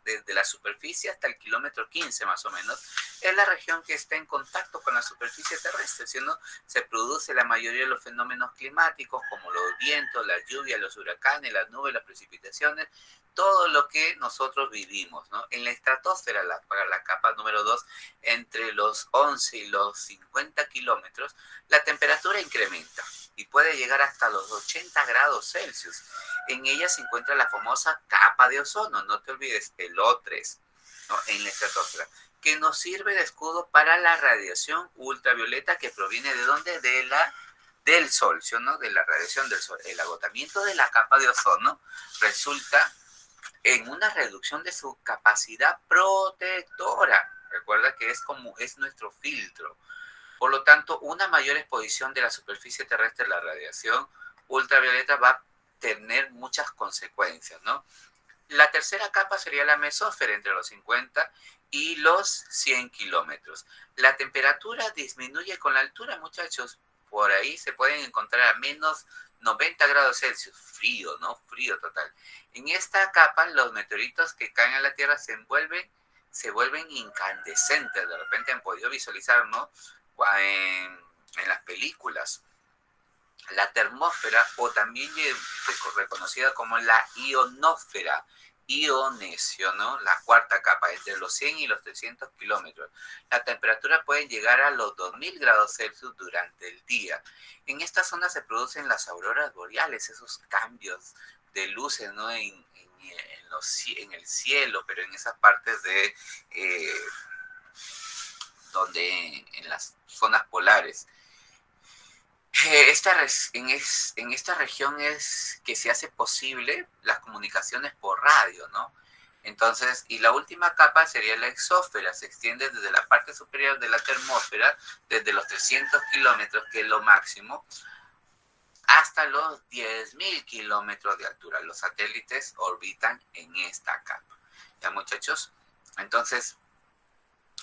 desde la superficie hasta el kilómetro 15 más o menos, es la región que está en contacto con la superficie terrestre, ¿sí, no? Se produce la mayoría de los fenómenos climáticos como los vientos, las lluvias, los huracanes, las nubes, las precipitaciones, todo lo que nosotros vivimos, ¿no? En la estratosfera, para la capa número 2, entre los 11 y los 50 kilómetros, la temperatura incrementa y puede llegar hasta los 80 grados Celsius. En ella se encuentra la famosa capa de ozono, no te olvides, el O3, ¿no? En la estratosfera, que nos sirve de escudo para la radiación ultravioleta que proviene de ¿dónde? Del sol, ¿sí, no? De la radiación del sol. El agotamiento de la capa de ozono resulta en una reducción de su capacidad protectora. Recuerda que es nuestro filtro. Por lo tanto, una mayor exposición de la superficie terrestre a la radiación ultravioleta va a tener muchas consecuencias, ¿no? La tercera capa sería la mesósfera, entre los 50 y los 100 kilómetros. La temperatura disminuye con la altura, muchachos. Por ahí se pueden encontrar a menos 90 grados Celsius. Frío, ¿no? Frío total. En esta capa, los meteoritos que caen a la Tierra se vuelven incandescentes. De repente han podido visualizar, ¿no? En las películas. La termósfera, o también reconocida como la ionosfera, ionesio, ¿no? La cuarta capa, entre los 100 y los 300 kilómetros. La temperatura puede llegar a los 2000 grados Celsius durante el día. En esta zona se producen las auroras boreales, esos cambios de luces, ¿no? En el cielo, pero en esas partes en las zonas polares. En esta región es que se hace posible las comunicaciones por radio, ¿no? Entonces, y la última capa sería la exósfera, se extiende desde la parte superior de la termósfera, desde los 300 kilómetros, que es lo máximo, hasta los 10.000 kilómetros de altura. Los satélites orbitan en esta capa. ¿Ya, muchachos? Entonces,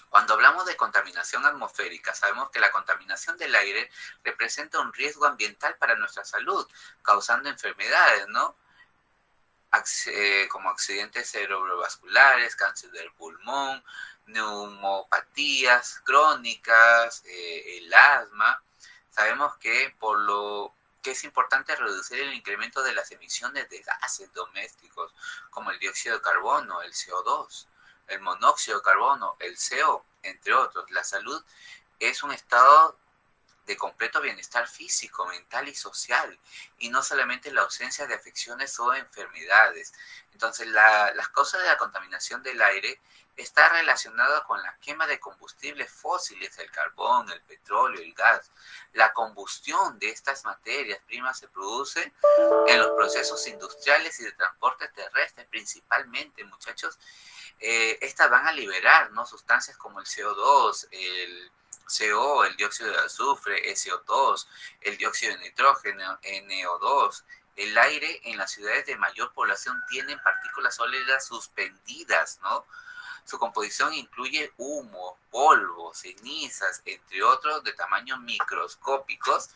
cuando hablamos de contaminación atmosférica, sabemos que la contaminación del aire representa un riesgo ambiental para nuestra salud, causando enfermedades, ¿no? Como accidentes cerebrovasculares, cáncer del pulmón, neumopatías crónicas, el asma. Sabemos que que es importante reducir el incremento de las emisiones de gases domésticos, como el dióxido de carbono, el CO2. El monóxido de carbono, el CO, entre otros. La salud es un estado de completo bienestar físico, mental y social, y no solamente la ausencia de afecciones o enfermedades. Entonces, las causas de la contaminación del aire está relacionado con la quema de combustibles fósiles, el carbón, el petróleo, el gas. La combustión de estas materias primas se produce en los procesos industriales y de transporte terrestre, principalmente, muchachos. Estas van a liberar, ¿no?, sustancias como el CO2, el CO, el dióxido de azufre, SO2, el dióxido de nitrógeno, NO2. El aire en las ciudades de mayor población tiene partículas sólidas suspendidas, ¿no? Su composición incluye humo, polvo, cenizas, entre otros, de tamaños microscópicos,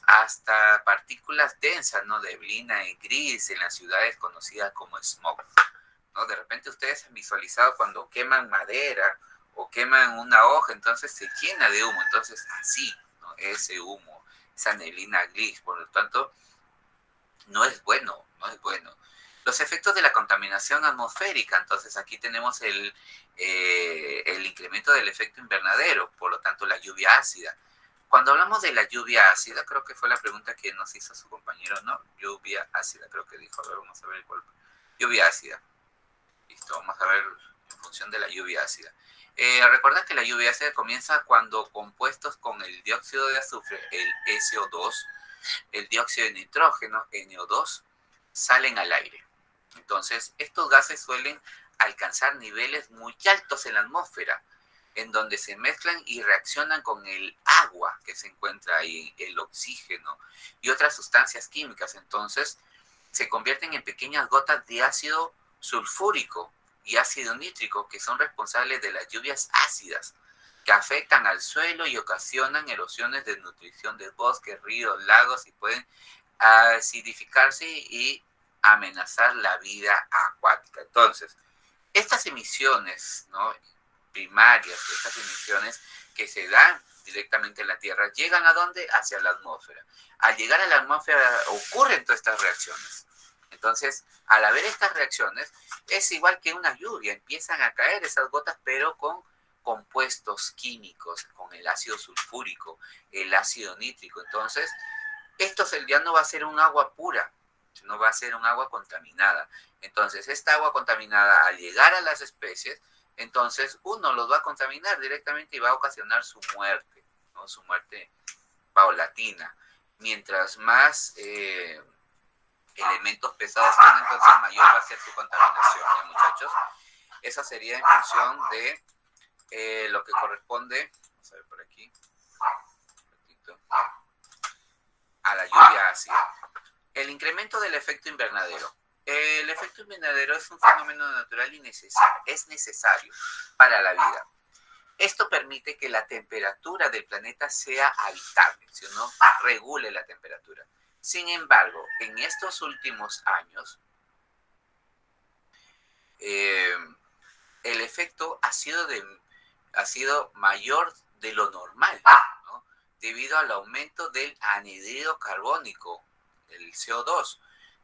hasta partículas densas, ¿no?, neblina y gris en las ciudades conocidas como smog, ¿no? De repente ustedes han visualizado cuando queman madera o queman una hoja, entonces se llena de humo, entonces así, ¿no?, ese humo, esa neblina gris, por lo tanto, no es bueno, no es bueno. Los efectos de la contaminación atmosférica, entonces aquí tenemos el incremento del efecto invernadero, por lo tanto la lluvia ácida. Cuando hablamos de la lluvia ácida, creo que fue la pregunta que nos hizo su compañero, ¿no? Lluvia ácida, creo que dijo. A ver, vamos a ver cuál. Lluvia ácida. Listo, vamos a ver en función de la lluvia ácida. Recuerda que la lluvia ácida comienza cuando compuestos con el dióxido de azufre, el SO2, el dióxido de nitrógeno, NO2, salen al aire. Entonces, estos gases suelen alcanzar niveles muy altos en la atmósfera, en donde se mezclan y reaccionan con el agua que se encuentra ahí, el oxígeno y otras sustancias químicas. Entonces, se convierten en pequeñas gotas de ácido sulfúrico y ácido nítrico, que son responsables de las lluvias ácidas, que afectan al suelo y ocasionan erosiones de nutrición de bosques, ríos, lagos, y pueden acidificarse y amenazar la vida acuática. Entonces, estas emisiones, ¿no?, primarias, estas emisiones que se dan directamente en la Tierra, ¿llegan a dónde? Hacia la atmósfera. Al llegar a la atmósfera ocurren todas estas reacciones. Entonces, al haber estas reacciones, es igual que una lluvia, empiezan a caer esas gotas, pero con compuestos químicos, con el ácido sulfúrico, el ácido nítrico. Entonces, esto ya no va a ser un agua pura, no va a ser un agua contaminada. Entonces, esta agua contaminada, al llegar a las especies, entonces uno los va a contaminar directamente y va a ocasionar su muerte, ¿no?, su muerte paulatina. Mientras más elementos pesados tienen, entonces mayor va a ser su contaminación, ¿ya, muchachos? Esa sería en función de lo que corresponde, vamos a ver por aquí, a la lluvia ácida. El incremento del efecto invernadero. El efecto invernadero es un fenómeno natural y es necesario para la vida. Esto permite que la temperatura del planeta sea habitable, si uno regule la temperatura. Sin embargo, en estos últimos años, el efecto ha sido mayor de lo normal, ¿no?, debido al aumento del anhídrido carbónico, el CO2,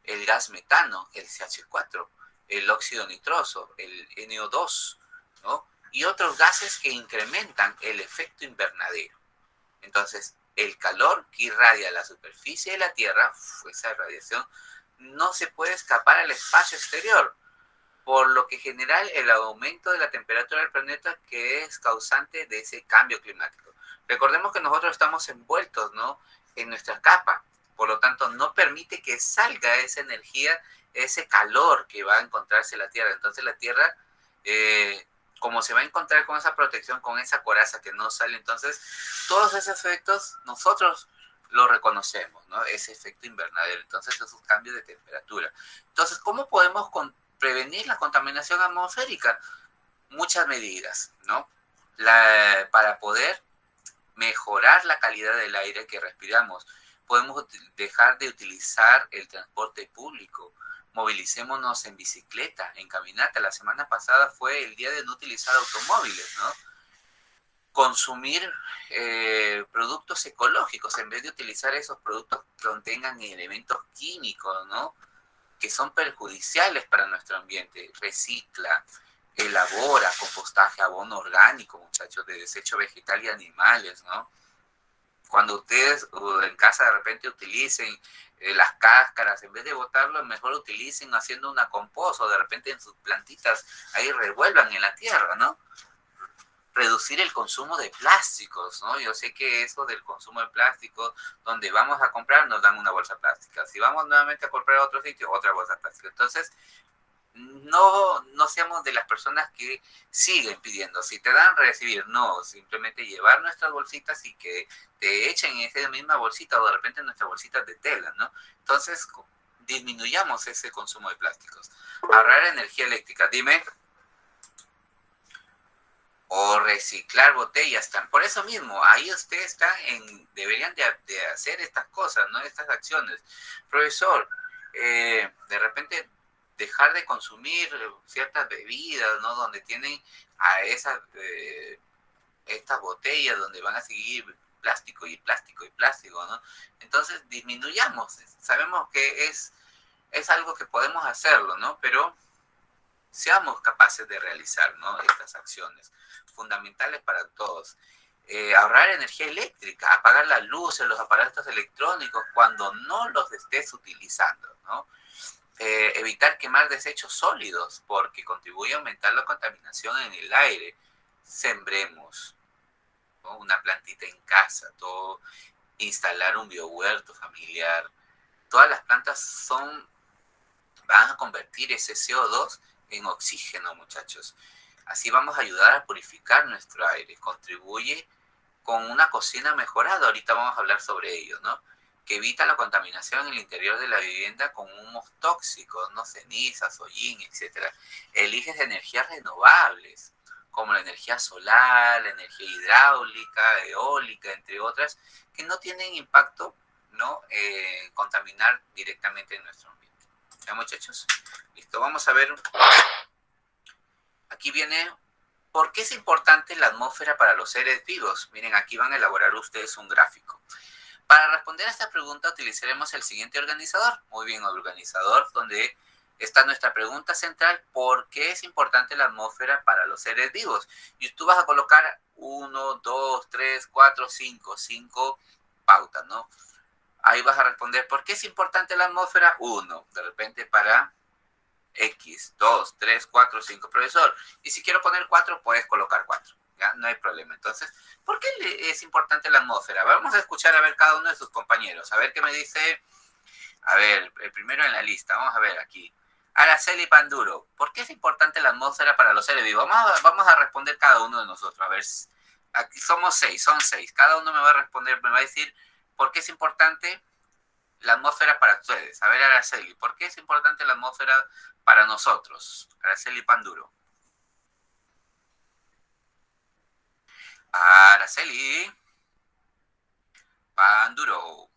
el gas metano, el CH4, el óxido nitroso, el NO2, ¿no?, y otros gases que incrementan el efecto invernadero. Entonces, el calor que irradia la superficie de la Tierra, esa radiación, no se puede escapar al espacio exterior, por lo que genera el aumento de la temperatura del planeta, que es causante de ese cambio climático. Recordemos que nosotros estamos envueltos, ¿no?, en nuestra capa, por lo tanto no permite que salga esa energía, ese calor que va a encontrarse la Tierra. Entonces la Tierra, como se va a encontrar con esa protección, con esa coraza que no sale, entonces todos esos efectos nosotros los reconocemos, ¿no?, ese efecto invernadero. Entonces esos cambios de temperatura. Entonces, ¿cómo podemos prevenir la contaminación atmosférica? Muchas medidas, ¿no? Para poder mejorar la calidad del aire que respiramos, podemos dejar de utilizar el transporte público, movilicémonos en bicicleta, en caminata. La semana pasada fue el día de no utilizar automóviles, ¿no? Consumir productos ecológicos en vez de utilizar esos productos que contengan elementos químicos, ¿no?, que son perjudiciales para nuestro ambiente. Recicla, elabora compostaje, abono orgánico, muchachos, de desecho vegetal y animales, ¿no? Cuando ustedes en casa de repente utilicen las cáscaras, en vez de botarlo, mejor utilicen haciendo una compost o de repente en sus plantitas ahí revuelvan en la tierra, ¿no? Reducir el consumo de plásticos, ¿no? Yo sé que eso del consumo de plásticos, donde vamos a comprar nos dan una bolsa plástica. Si vamos nuevamente a comprar a otro sitio, otra bolsa plástica. Entonces, no seamos de las personas que siguen pidiendo. Si te dan, recibir. No, simplemente llevar nuestras bolsitas y que te echen en esa misma bolsita o de repente nuestras bolsitas de tela, ¿no? Entonces, disminuyamos ese consumo de plásticos. Ahorrar energía eléctrica. Dime. O reciclar botellas. Por eso mismo, ahí ustedes deberían de hacer estas cosas, ¿no? Estas acciones. Profesor, de repente dejar de consumir ciertas bebidas, ¿no? Donde tienen a estas botellas donde van a seguir plástico y plástico y plástico, ¿no? Entonces disminuyamos. Sabemos que es algo que podemos hacerlo, ¿no? Pero seamos capaces de realizar, ¿no? Estas acciones fundamentales para todos. Ahorrar energía eléctrica, apagar las luces, los aparatos electrónicos cuando no los estés utilizando, ¿no? Evitar quemar desechos sólidos porque contribuye a aumentar la contaminación en el aire. Sembremos, ¿no? Una plantita en casa, todo, instalar un biohuerto familiar. Todas las plantas van a convertir ese CO2 en oxígeno, muchachos. Así vamos a ayudar a purificar nuestro aire. Contribuye con una cocina mejorada. Ahorita vamos a hablar sobre ello, ¿no? Que evita la contaminación en el interior de la vivienda con humos tóxicos, ¿no? Cenizas, hollín, etc. Eliges energías renovables, como la energía solar, la energía hidráulica, eólica, entre otras, que no tienen impacto, ¿no? Contaminar directamente en nuestro ambiente. ¿Ya, muchachos? Listo, vamos a ver. Aquí viene, ¿por qué es importante la atmósfera para los seres vivos? Miren, aquí van a elaborar ustedes un gráfico. Para responder a esta pregunta utilizaremos el siguiente organizador. Muy bien, organizador, donde está nuestra pregunta central, ¿por qué es importante la atmósfera para los seres vivos? Y tú vas a colocar 1, 2, 3, 4, 5 pautas, ¿no? Ahí vas a responder, ¿por qué es importante la atmósfera? 1, de repente para X, 2, 3, 4, 5. Profesor, y si quiero poner 4, puedes colocar 4. ¿Ya? No hay problema. Entonces, ¿por qué es importante la atmósfera? Vamos a escuchar a ver cada uno de sus compañeros. A ver qué me dice. A ver, el primero en la lista. Vamos a ver aquí. Araceli Panduro. ¿Por qué es importante la atmósfera para los seres vivos? Vamos a responder cada uno de nosotros. A ver, aquí son 6. Cada uno me va a responder, me va a decir por qué es importante la atmósfera para ustedes. A ver, Araceli, ¿por qué es importante la atmósfera para nosotros? Araceli Panduro. Araceli Panduro.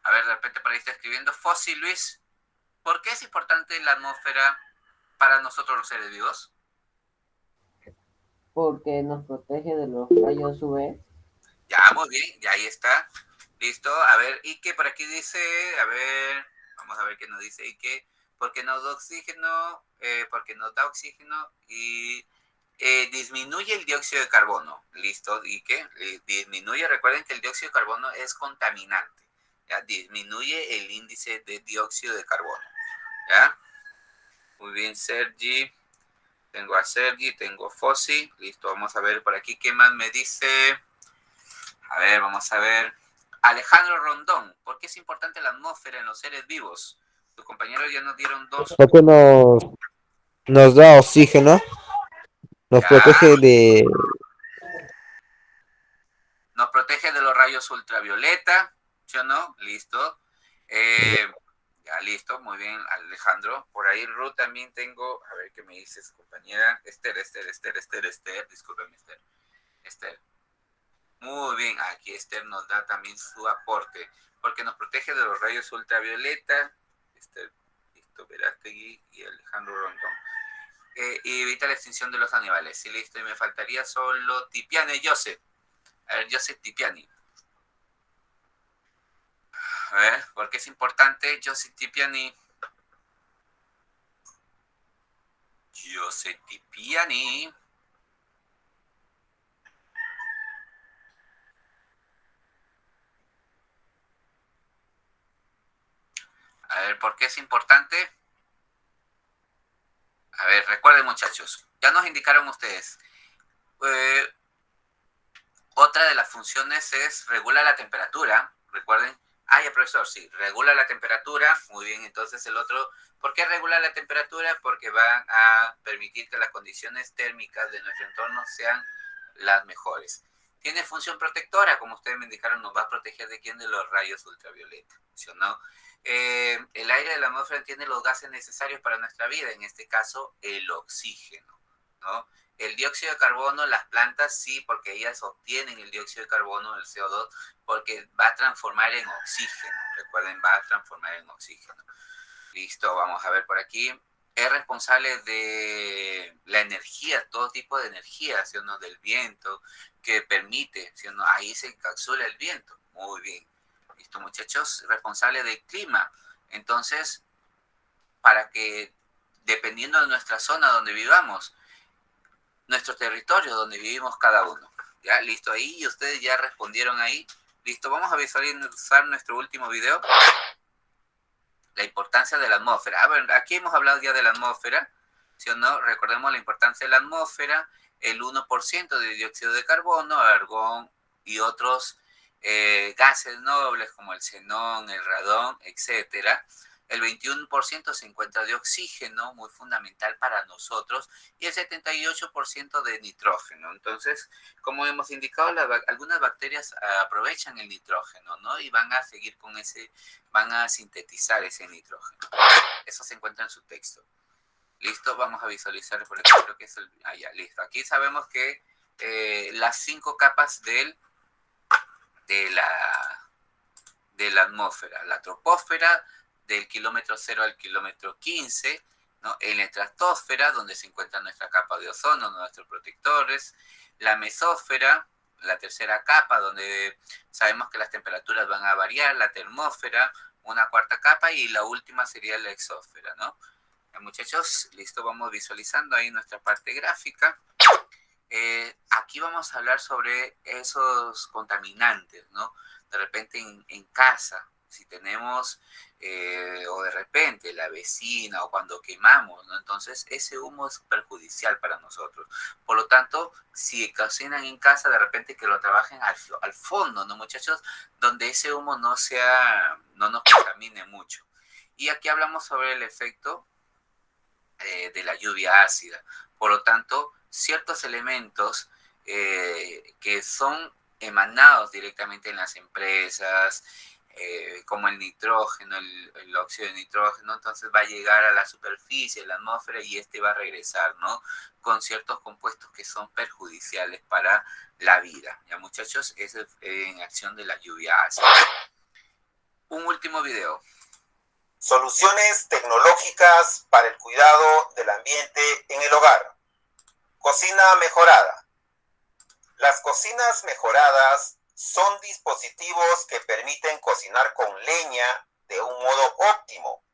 A ver, de repente por ahí está escribiendo Fossi Luis. ¿Por qué es importante la atmósfera para nosotros los seres vivos? Porque nos protege de los rayos UV. Ya, muy bien, ya ahí está. Listo, a ver, Ike por aquí dice, a ver, vamos a ver qué nos dice Ike, porque nos da oxígeno, y disminuye el dióxido de carbono. Listo, Ike, disminuye, recuerden que el dióxido de carbono es contaminante, ¿ya? Disminuye el índice de dióxido de carbono, ¿ya? Muy bien, Sergi, tengo a Sergi, tengo a Fossi, listo, vamos a ver por aquí qué más me dice. A ver, vamos a ver. Alejandro Rondón, ¿por qué es importante la atmósfera en los seres vivos? Tus compañeros ya nos dieron 2. Porque nos da oxígeno, nos Ya, protege de... nos protege de los rayos ultravioleta, ¿sí o no? Listo. Ya, listo, muy bien, Alejandro. Por ahí, Ruth, también tengo, a ver qué me dices, compañera. Esther, discúlpeme, Esther. Muy bien, aquí Esther nos da también su aporte, porque nos protege de los rayos ultravioleta. Esther, listo, Verástegui y Alejandro Rondón. Y evita la extinción de los animales. Sí, listo, y me faltaría solo Tipiani, Joseph. A ver, Joseph Tipiani. A ver, ¿por qué es importante Joseph Tipiani? Joseph Tipiani. ver, ¿por qué es importante? A ver, recuerden muchachos, ya nos indicaron ustedes. Otra de las funciones es regula la temperatura. Recuerden, ya profesor, sí, regula la temperatura. Muy bien, entonces el otro, ¿por qué regula la temperatura? Porque va a permitir que las condiciones térmicas de nuestro entorno sean las mejores. Tiene función protectora, como ustedes me indicaron, nos va a proteger de quién, de los rayos ultravioleta, ¿sí o no? El aire de la atmósfera tiene los gases necesarios para nuestra vida, en este caso el oxígeno, ¿no? El dióxido de carbono, las plantas sí, porque ellas obtienen el dióxido de carbono, el CO2, porque va a transformar en oxígeno. Recuerden, va a transformar en oxígeno. Listo, vamos a ver por aquí. Es responsable de la energía, todo tipo de energía, ¿sí o no? Del viento, que permite, ¿sí o no? Ahí se encapsula el viento. Muy bien. Listo, muchachos. Responsable del clima. Entonces, para que, dependiendo de nuestra zona donde vivamos, nuestro territorio donde vivimos cada uno. Ya, listo, ahí ustedes ya respondieron ahí. Listo, vamos a visualizar nuestro último video. La importancia de la atmósfera. A ver, aquí hemos hablado ya de la atmósfera, ¿sí o no? Recordemos la importancia de la atmósfera, el 1% de dióxido de carbono, argón y otros gases nobles como el xenón, el radón, etcétera. El 21% se encuentra de oxígeno, muy fundamental para nosotros, y el 78% de nitrógeno. Entonces, como hemos indicado, algunas bacterias aprovechan el nitrógeno, ¿no? Y van a seguir con van a sintetizar ese nitrógeno. Eso se encuentra en su texto. Listo, vamos a visualizar por aquí, creo que es ya, listo. Aquí sabemos que las 5 capas de la atmósfera, la troposfera, del kilómetro 0 al kilómetro 15, ¿no? En la estratosfera, donde se encuentra nuestra capa de ozono, nuestros protectores, la mesósfera, la tercera capa, donde sabemos que las temperaturas van a variar, la termósfera, una cuarta capa, y la última sería la exósfera, ¿no? Muchachos, listo, vamos visualizando ahí nuestra parte gráfica. Aquí vamos a hablar sobre esos contaminantes, ¿no? De repente en casa, si tenemos, o de repente la vecina, o cuando quemamos, ¿no? Entonces ese humo es perjudicial para nosotros. Por lo tanto, si cocinan en casa, de repente que lo trabajen al fondo, ¿no, muchachos? Donde ese humo no nos contamine mucho. Y aquí hablamos sobre el efecto de la lluvia ácida. Por lo tanto, ciertos elementos que son emanados directamente en las empresas, como el nitrógeno, el óxido de nitrógeno, entonces va a llegar a la superficie, a la atmósfera, y va a regresar, ¿no? Con ciertos compuestos que son perjudiciales para la vida. Ya, muchachos, es en acción de la lluvia ácida. Un último video. Soluciones tecnológicas para el cuidado del ambiente en el hogar. Cocina mejorada. Las cocinas mejoradas son dispositivos que permiten cocinar con leña de un modo óptimo,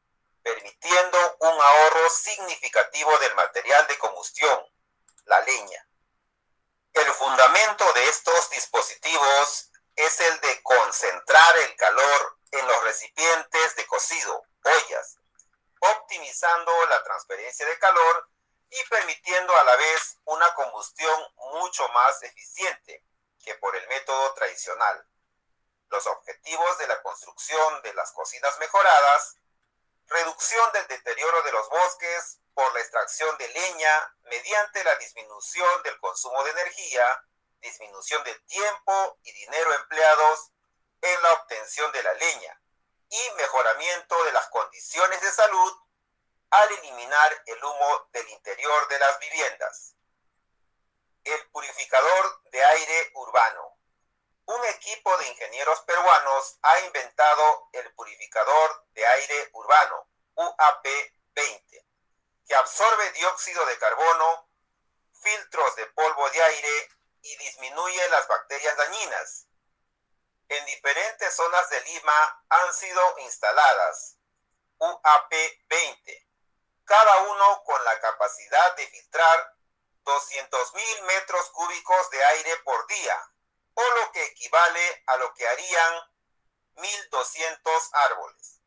permitiendo un ahorro significativo del material de combustión, la leña. El fundamento de estos dispositivos es el de concentrar el calor en los recipientes de cocido, ollas, optimizando la transferencia de calor y permitiendo a la vez una combustión mucho más eficiente que por el método tradicional. Los objetivos de la construcción de las cocinas mejoradas: reducción del deterioro de los bosques por la extracción de leña mediante la disminución del consumo de energía, disminución del tiempo y dinero empleados en la obtención de la leña, y mejoramiento de las condiciones de salud al eliminar el humo del interior de las viviendas. El purificador de aire urbano. Un equipo de ingenieros peruanos ha inventado el purificador de aire urbano, UAP-20, que absorbe dióxido de carbono, filtros de polvo de aire y disminuye las bacterias dañinas. En diferentes zonas de Lima han sido instaladas UAP-20, cada uno con la capacidad de filtrar 200.000 metros cúbicos de aire por día, o lo que equivale a lo que harían 1.200 árboles.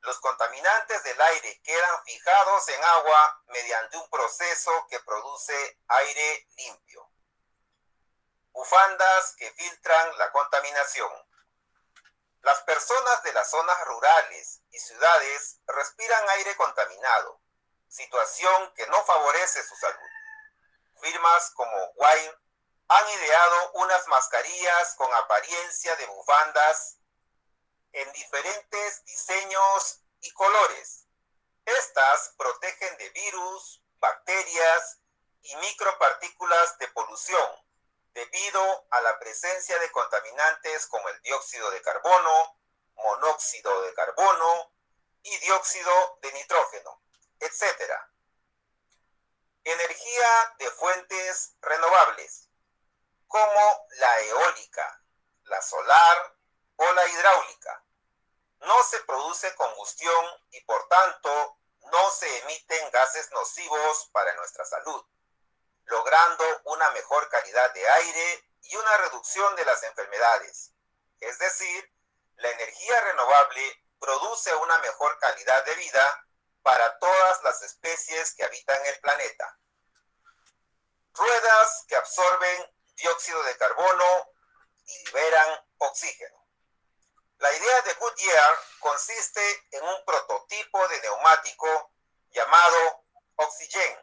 Los contaminantes del aire quedan fijados en agua mediante un proceso que produce aire limpio. Bufandas que filtran la contaminación. Las personas de las zonas rurales y ciudades respiran aire contaminado, situación que no favorece su salud. Firmas como Wine han ideado unas mascarillas con apariencia de bufandas en diferentes diseños y colores. Estas protegen de virus, bacterias y micropartículas de polución debido a la presencia de contaminantes como el dióxido de carbono, monóxido de carbono y dióxido de nitrógeno, etc. Energía de fuentes renovables, como la eólica, la solar o la hidráulica. No se produce combustión y por tanto no se emiten gases nocivos para nuestra salud, logrando una mejor calidad de aire y una reducción de las enfermedades. Es decir, la energía renovable produce una mejor calidad de vida para todas las especies que habitan el planeta. Ruedas que absorben dióxido de carbono y liberan oxígeno. La idea de Goodyear consiste en un prototipo de neumático llamado Oxygen,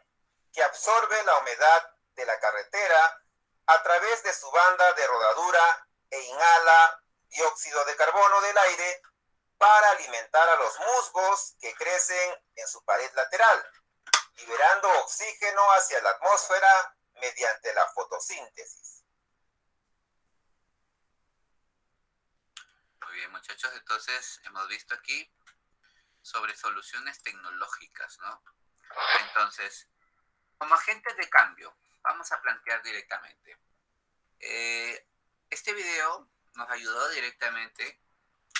que absorbe la humedad de la carretera a través de su banda de rodadura e inhala dióxido de carbono del aire para alimentar a los musgos que crecen en su pared lateral, liberando oxígeno hacia la atmósfera mediante la fotosíntesis. Muy bien, muchachos, entonces hemos visto aquí sobre soluciones tecnológicas, ¿no? Entonces, como agentes de cambio, vamos a plantear directamente. Este video nos ayudó directamente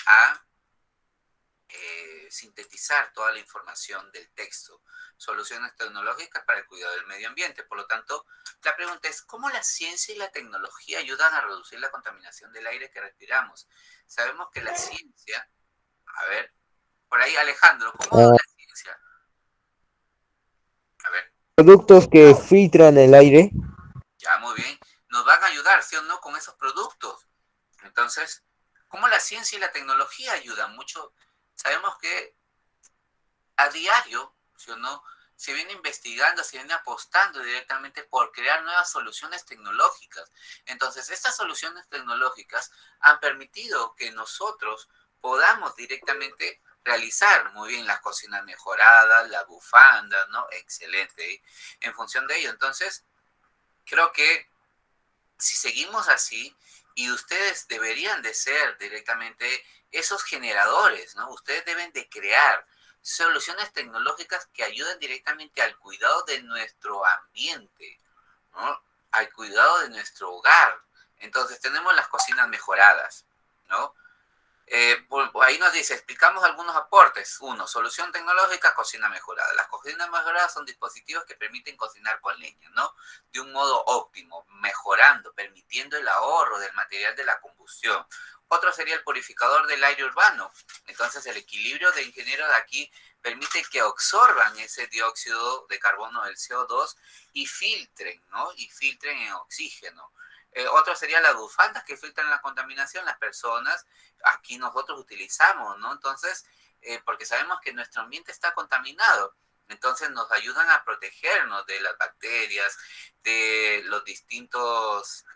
a sintetizar toda la información del texto, soluciones tecnológicas para el cuidado del medio ambiente. Por lo tanto, la pregunta es, ¿cómo la ciencia y la tecnología ayudan a reducir la contaminación del aire que respiramos? Sabemos que la ciencia, a ver, por ahí Alejandro, ¿cómo la ciencia? A ver. Productos que filtran el aire. Ya, muy bien. Nos van a ayudar, ¿sí o no?, con esos productos. Entonces, ¿cómo la ciencia y la tecnología ayudan mucho? Sabemos que a diario, ¿sí o no?, se viene investigando, se viene apostando directamente por crear nuevas soluciones tecnológicas. Entonces, estas soluciones tecnológicas han permitido que nosotros podamos directamente realizar muy bien las cocinas mejoradas, las bufandas, ¿no? Excelente. En función de ello, entonces, creo que si seguimos así, y ustedes deberían de ser directamente esos generadores, ¿no? Ustedes deben de crear soluciones tecnológicas que ayuden directamente al cuidado de nuestro ambiente, ¿no? Al cuidado de nuestro hogar. Entonces tenemos las cocinas mejoradas, ¿no? Ahí nos dice, explicamos algunos aportes. 1. Solución tecnológica, cocina mejorada. Las cocinas mejoradas son dispositivos que permiten cocinar con leña, ¿no? De un modo óptimo, mejorando, permitiendo el ahorro del material de la combustión. Otro sería el purificador del aire urbano. Entonces el equilibrio de ingeniero de aquí permite que absorban ese dióxido de carbono, el CO2, y filtren, ¿no? Y filtren en oxígeno. Otro sería las bufandas que filtran la contaminación. Las personas, aquí nosotros utilizamos, ¿no? Entonces, porque sabemos que nuestro ambiente está contaminado. Entonces nos ayudan a protegernos de las bacterias, de los distintos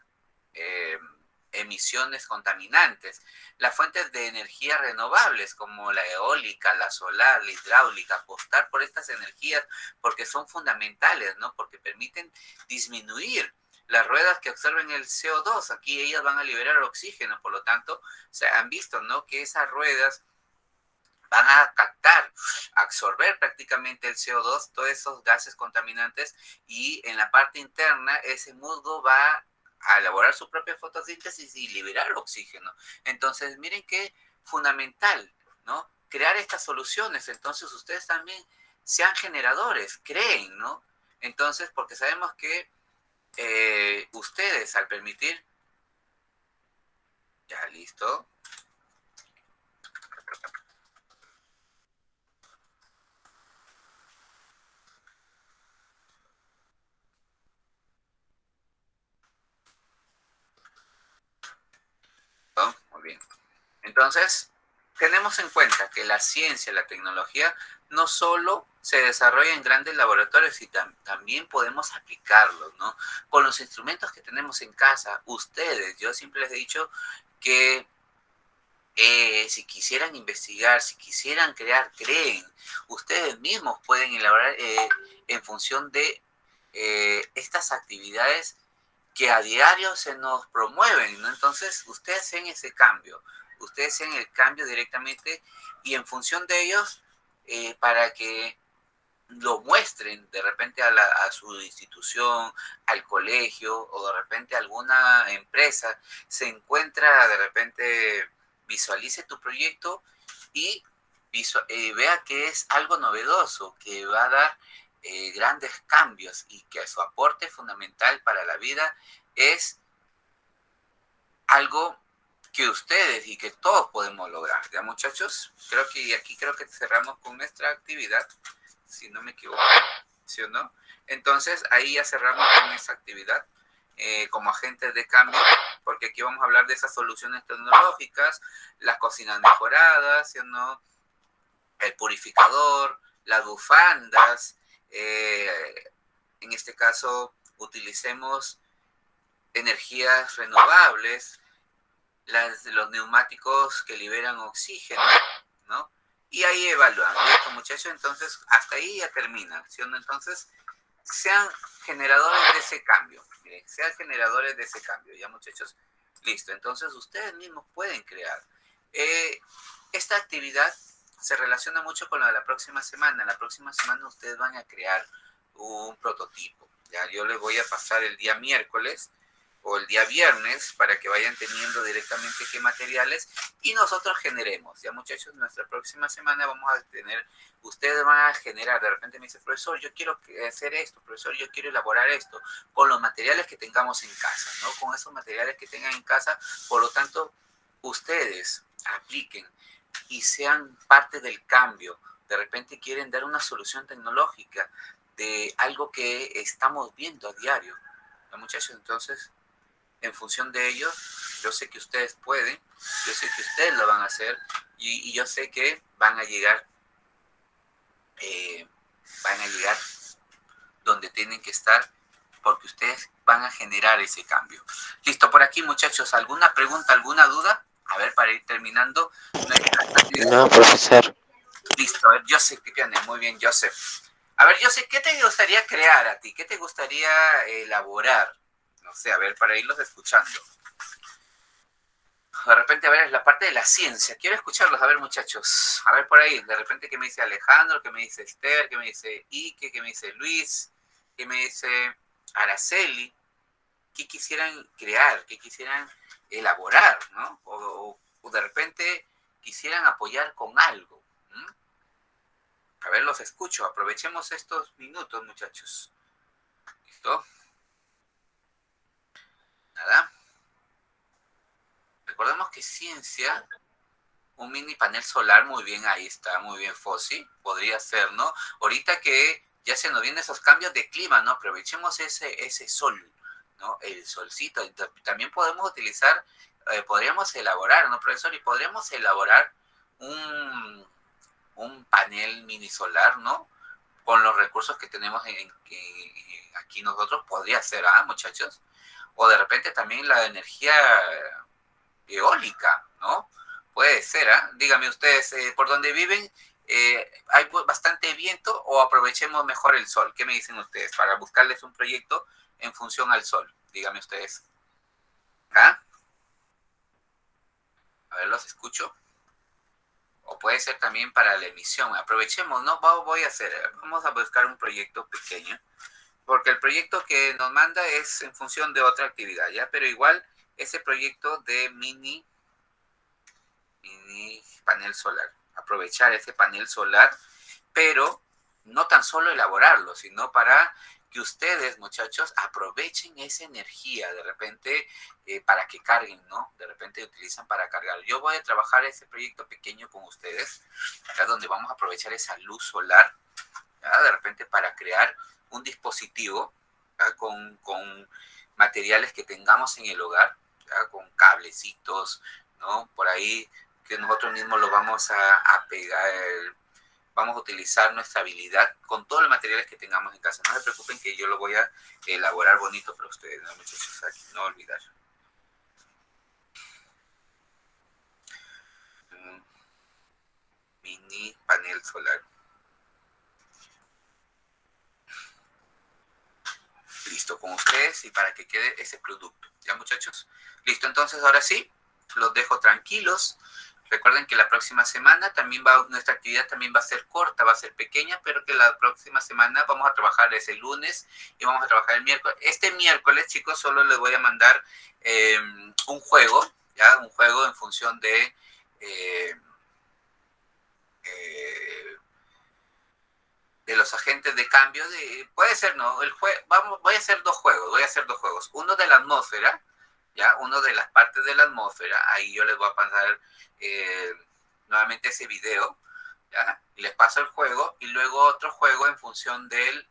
emisiones contaminantes. Las fuentes de energía renovables como la eólica, la solar, la hidráulica, apostar por estas energías porque son fundamentales, ¿no? Porque permiten disminuir las ruedas que absorben el CO2. Aquí ellas van a liberar oxígeno, por lo tanto, se han visto, ¿no?, que esas ruedas van a captar, absorber prácticamente el CO2, todos esos gases contaminantes, y en la parte interna ese musgo va a elaborar su propia fotosíntesis y liberar oxígeno. Entonces, miren qué fundamental, ¿no?, crear estas soluciones. Entonces, ustedes también sean generadores, creen, ¿no? Entonces, porque sabemos que ustedes al permitir, ya listo, Entonces, tenemos en cuenta que la ciencia, la tecnología, no solo se desarrolla en grandes laboratorios, y también podemos aplicarlos, ¿no? Con los instrumentos que tenemos en casa, ustedes, yo siempre les he dicho que si quisieran investigar, si quisieran crear, creen. Ustedes mismos pueden elaborar en función de estas actividades que a diario se nos promueven, ¿no? Entonces, ustedes hacen ese cambio, ustedes hacen el cambio directamente y en función de ellos, para que lo muestren de repente a su institución, al colegio o de repente a alguna empresa, se encuentra de repente, visualice tu proyecto y vea que es algo novedoso, que va a dar grandes cambios y que su aporte fundamental para la vida es algo que ustedes y que todos podemos lograr. ¿Ya, muchachos? Creo que cerramos con nuestra actividad, si no me equivoco, ¿sí o no? Entonces, ahí ya cerramos con esa actividad como agentes de cambio, porque aquí vamos a hablar de esas soluciones tecnológicas, las cocinas mejoradas, ¿sí o no? El purificador, las bufandas, en este caso, utilicemos energías renovables, los neumáticos que liberan oxígeno, ¿no? Y ahí evalúan, ¿listo, muchachos? Entonces, hasta ahí ya termina, ¿sí o no? Entonces, sean generadores de ese cambio, miren, sean generadores de ese cambio, ¿ya, muchachos? Listo, entonces ustedes mismos pueden crear. Esta actividad se relaciona mucho con la próxima semana. La próxima semana ustedes van a crear un prototipo, ¿ya? Yo les voy a pasar el día miércoles o el día viernes para que vayan teniendo directamente qué materiales y nosotros generemos. Ya, muchachos, nuestra próxima semana vamos a tener, ustedes van a generar, de repente me dice, profesor, yo quiero hacer esto, profesor, yo quiero elaborar esto, con los materiales que tengamos en casa, ¿no? Con esos materiales que tengan en casa, por lo tanto, ustedes apliquen y sean parte del cambio. De repente quieren dar una solución tecnológica de algo que estamos viendo a diario. ¿Ya, muchachos? Entonces, en función de ello, yo sé que ustedes pueden, yo sé que ustedes lo van a hacer y yo sé que van a llegar donde tienen que estar porque ustedes van a generar ese cambio. Listo, por aquí, muchachos, ¿alguna pregunta, alguna duda? A ver, para ir terminando. No, profesor. Listo, a ver, Joseph, ¿qué tiene? Muy bien, Joseph. A ver, Joseph, ¿qué te gustaría crear a ti? ¿Qué te gustaría elaborar? No sé, a ver, para irlos escuchando. De repente, a ver, es la parte de la ciencia. Quiero escucharlos, a ver, muchachos. A ver, por ahí, de repente, ¿qué me dice Alejandro? ¿Qué me dice Esther? ¿Qué me dice Ike? ¿Qué me dice Luis? ¿Qué me dice Araceli? ¿Qué quisieran crear? ¿Qué quisieran elaborar? ¿No? O de repente quisieran apoyar con algo. A ver, los escucho. Aprovechemos estos minutos, muchachos. ¿Listo? Nada. Recordemos que ciencia, un mini panel solar, muy bien, ahí está, muy bien, Fossi, podría ser, ¿no? Ahorita que ya se nos vienen esos cambios de clima, ¿no? Aprovechemos ese sol, ¿no? El solcito. También podemos utilizar, podríamos elaborar, ¿no, profesor? Y podríamos elaborar un panel mini solar, ¿no? Con los recursos que tenemos aquí nosotros, podría ser, ¿ah, muchachos? O de repente también la energía eólica, ¿no? Puede ser, ¿ah? Díganme ustedes, ¿por dónde viven hay bastante viento o aprovechemos mejor el sol? ¿Qué me dicen ustedes? Para buscarles un proyecto en función al sol. Díganme ustedes. ¿Ah? A ver, los escucho. O puede ser también para la emisión. Aprovechemos, ¿no? Vamos a buscar un proyecto pequeño. Porque el proyecto que nos manda es en función de otra actividad, ¿ya? Pero igual ese proyecto de mini panel solar. Aprovechar ese panel solar, pero no tan solo elaborarlo, sino para que ustedes, muchachos, aprovechen esa energía de repente para que carguen, ¿no? De repente utilizan para cargar. Yo voy a trabajar ese proyecto pequeño con ustedes, acá donde vamos a aprovechar esa luz solar, ¿ya? De repente para crear un dispositivo, ¿ya? Con materiales que tengamos en el hogar, ¿ya? Con cablecitos, ¿no? Por ahí que nosotros mismos lo vamos a pegar, vamos a utilizar nuestra habilidad con todos los materiales que tengamos en casa. No se preocupen que yo lo voy a elaborar bonito para ustedes, ¿no, muchachos? Aquí, no olvidar. Mini panel solar. Listo con ustedes y para que quede ese producto. ¿Ya, muchachos? Listo, entonces ahora sí, los dejo tranquilos. Recuerden que la próxima semana también nuestra actividad también va a ser corta, va a ser pequeña, pero que la próxima semana vamos a trabajar ese lunes y vamos a trabajar el miércoles. Este miércoles, chicos, solo les voy a mandar un juego, ¿ya? Un juego en función de... de los agentes de cambio, puede ser, ¿no? Voy a hacer dos juegos. Uno de la atmósfera, ¿ya? Uno de las partes de la atmósfera, ahí yo les voy a pasar nuevamente ese video, ¿ya? Y les paso el juego, y luego otro juego en función de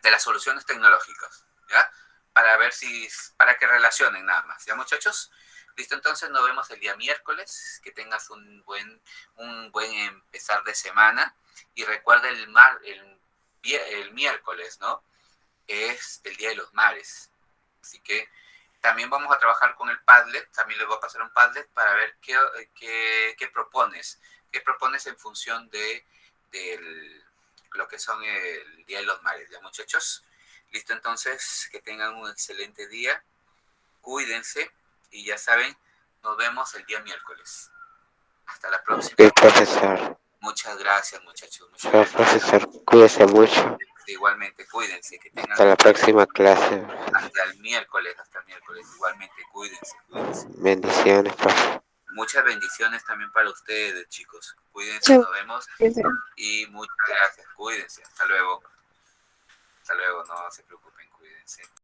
las soluciones tecnológicas, ¿ya? Para que relacionen nada más, ¿ya, muchachos? Listo, entonces nos vemos el día miércoles, que tengas un buen empezar de semana, y recuerda el miércoles, ¿no? Es el Día de los Mares, así que también vamos a trabajar con el Padlet, también les voy a pasar un Padlet para ver qué propones, en función de lo que son el Día de los Mares, ¿ya, muchachos? Listo, entonces, que tengan un excelente día, cuídense, y ya saben, nos vemos el día miércoles. Hasta la próxima. Sí, profesor. Muchas gracias, muchachos. Muchas Chao, gracias. profesor. Cuídese mucho. Igualmente, cuídense. Que tengan Hasta la próxima clase. hasta el miércoles. Igualmente, cuídense. Bendiciones, profe. Muchas bendiciones también para ustedes, chicos. Cuídense, nos vemos. Y muchas gracias. Cuídense. Hasta luego. No se preocupen, cuídense.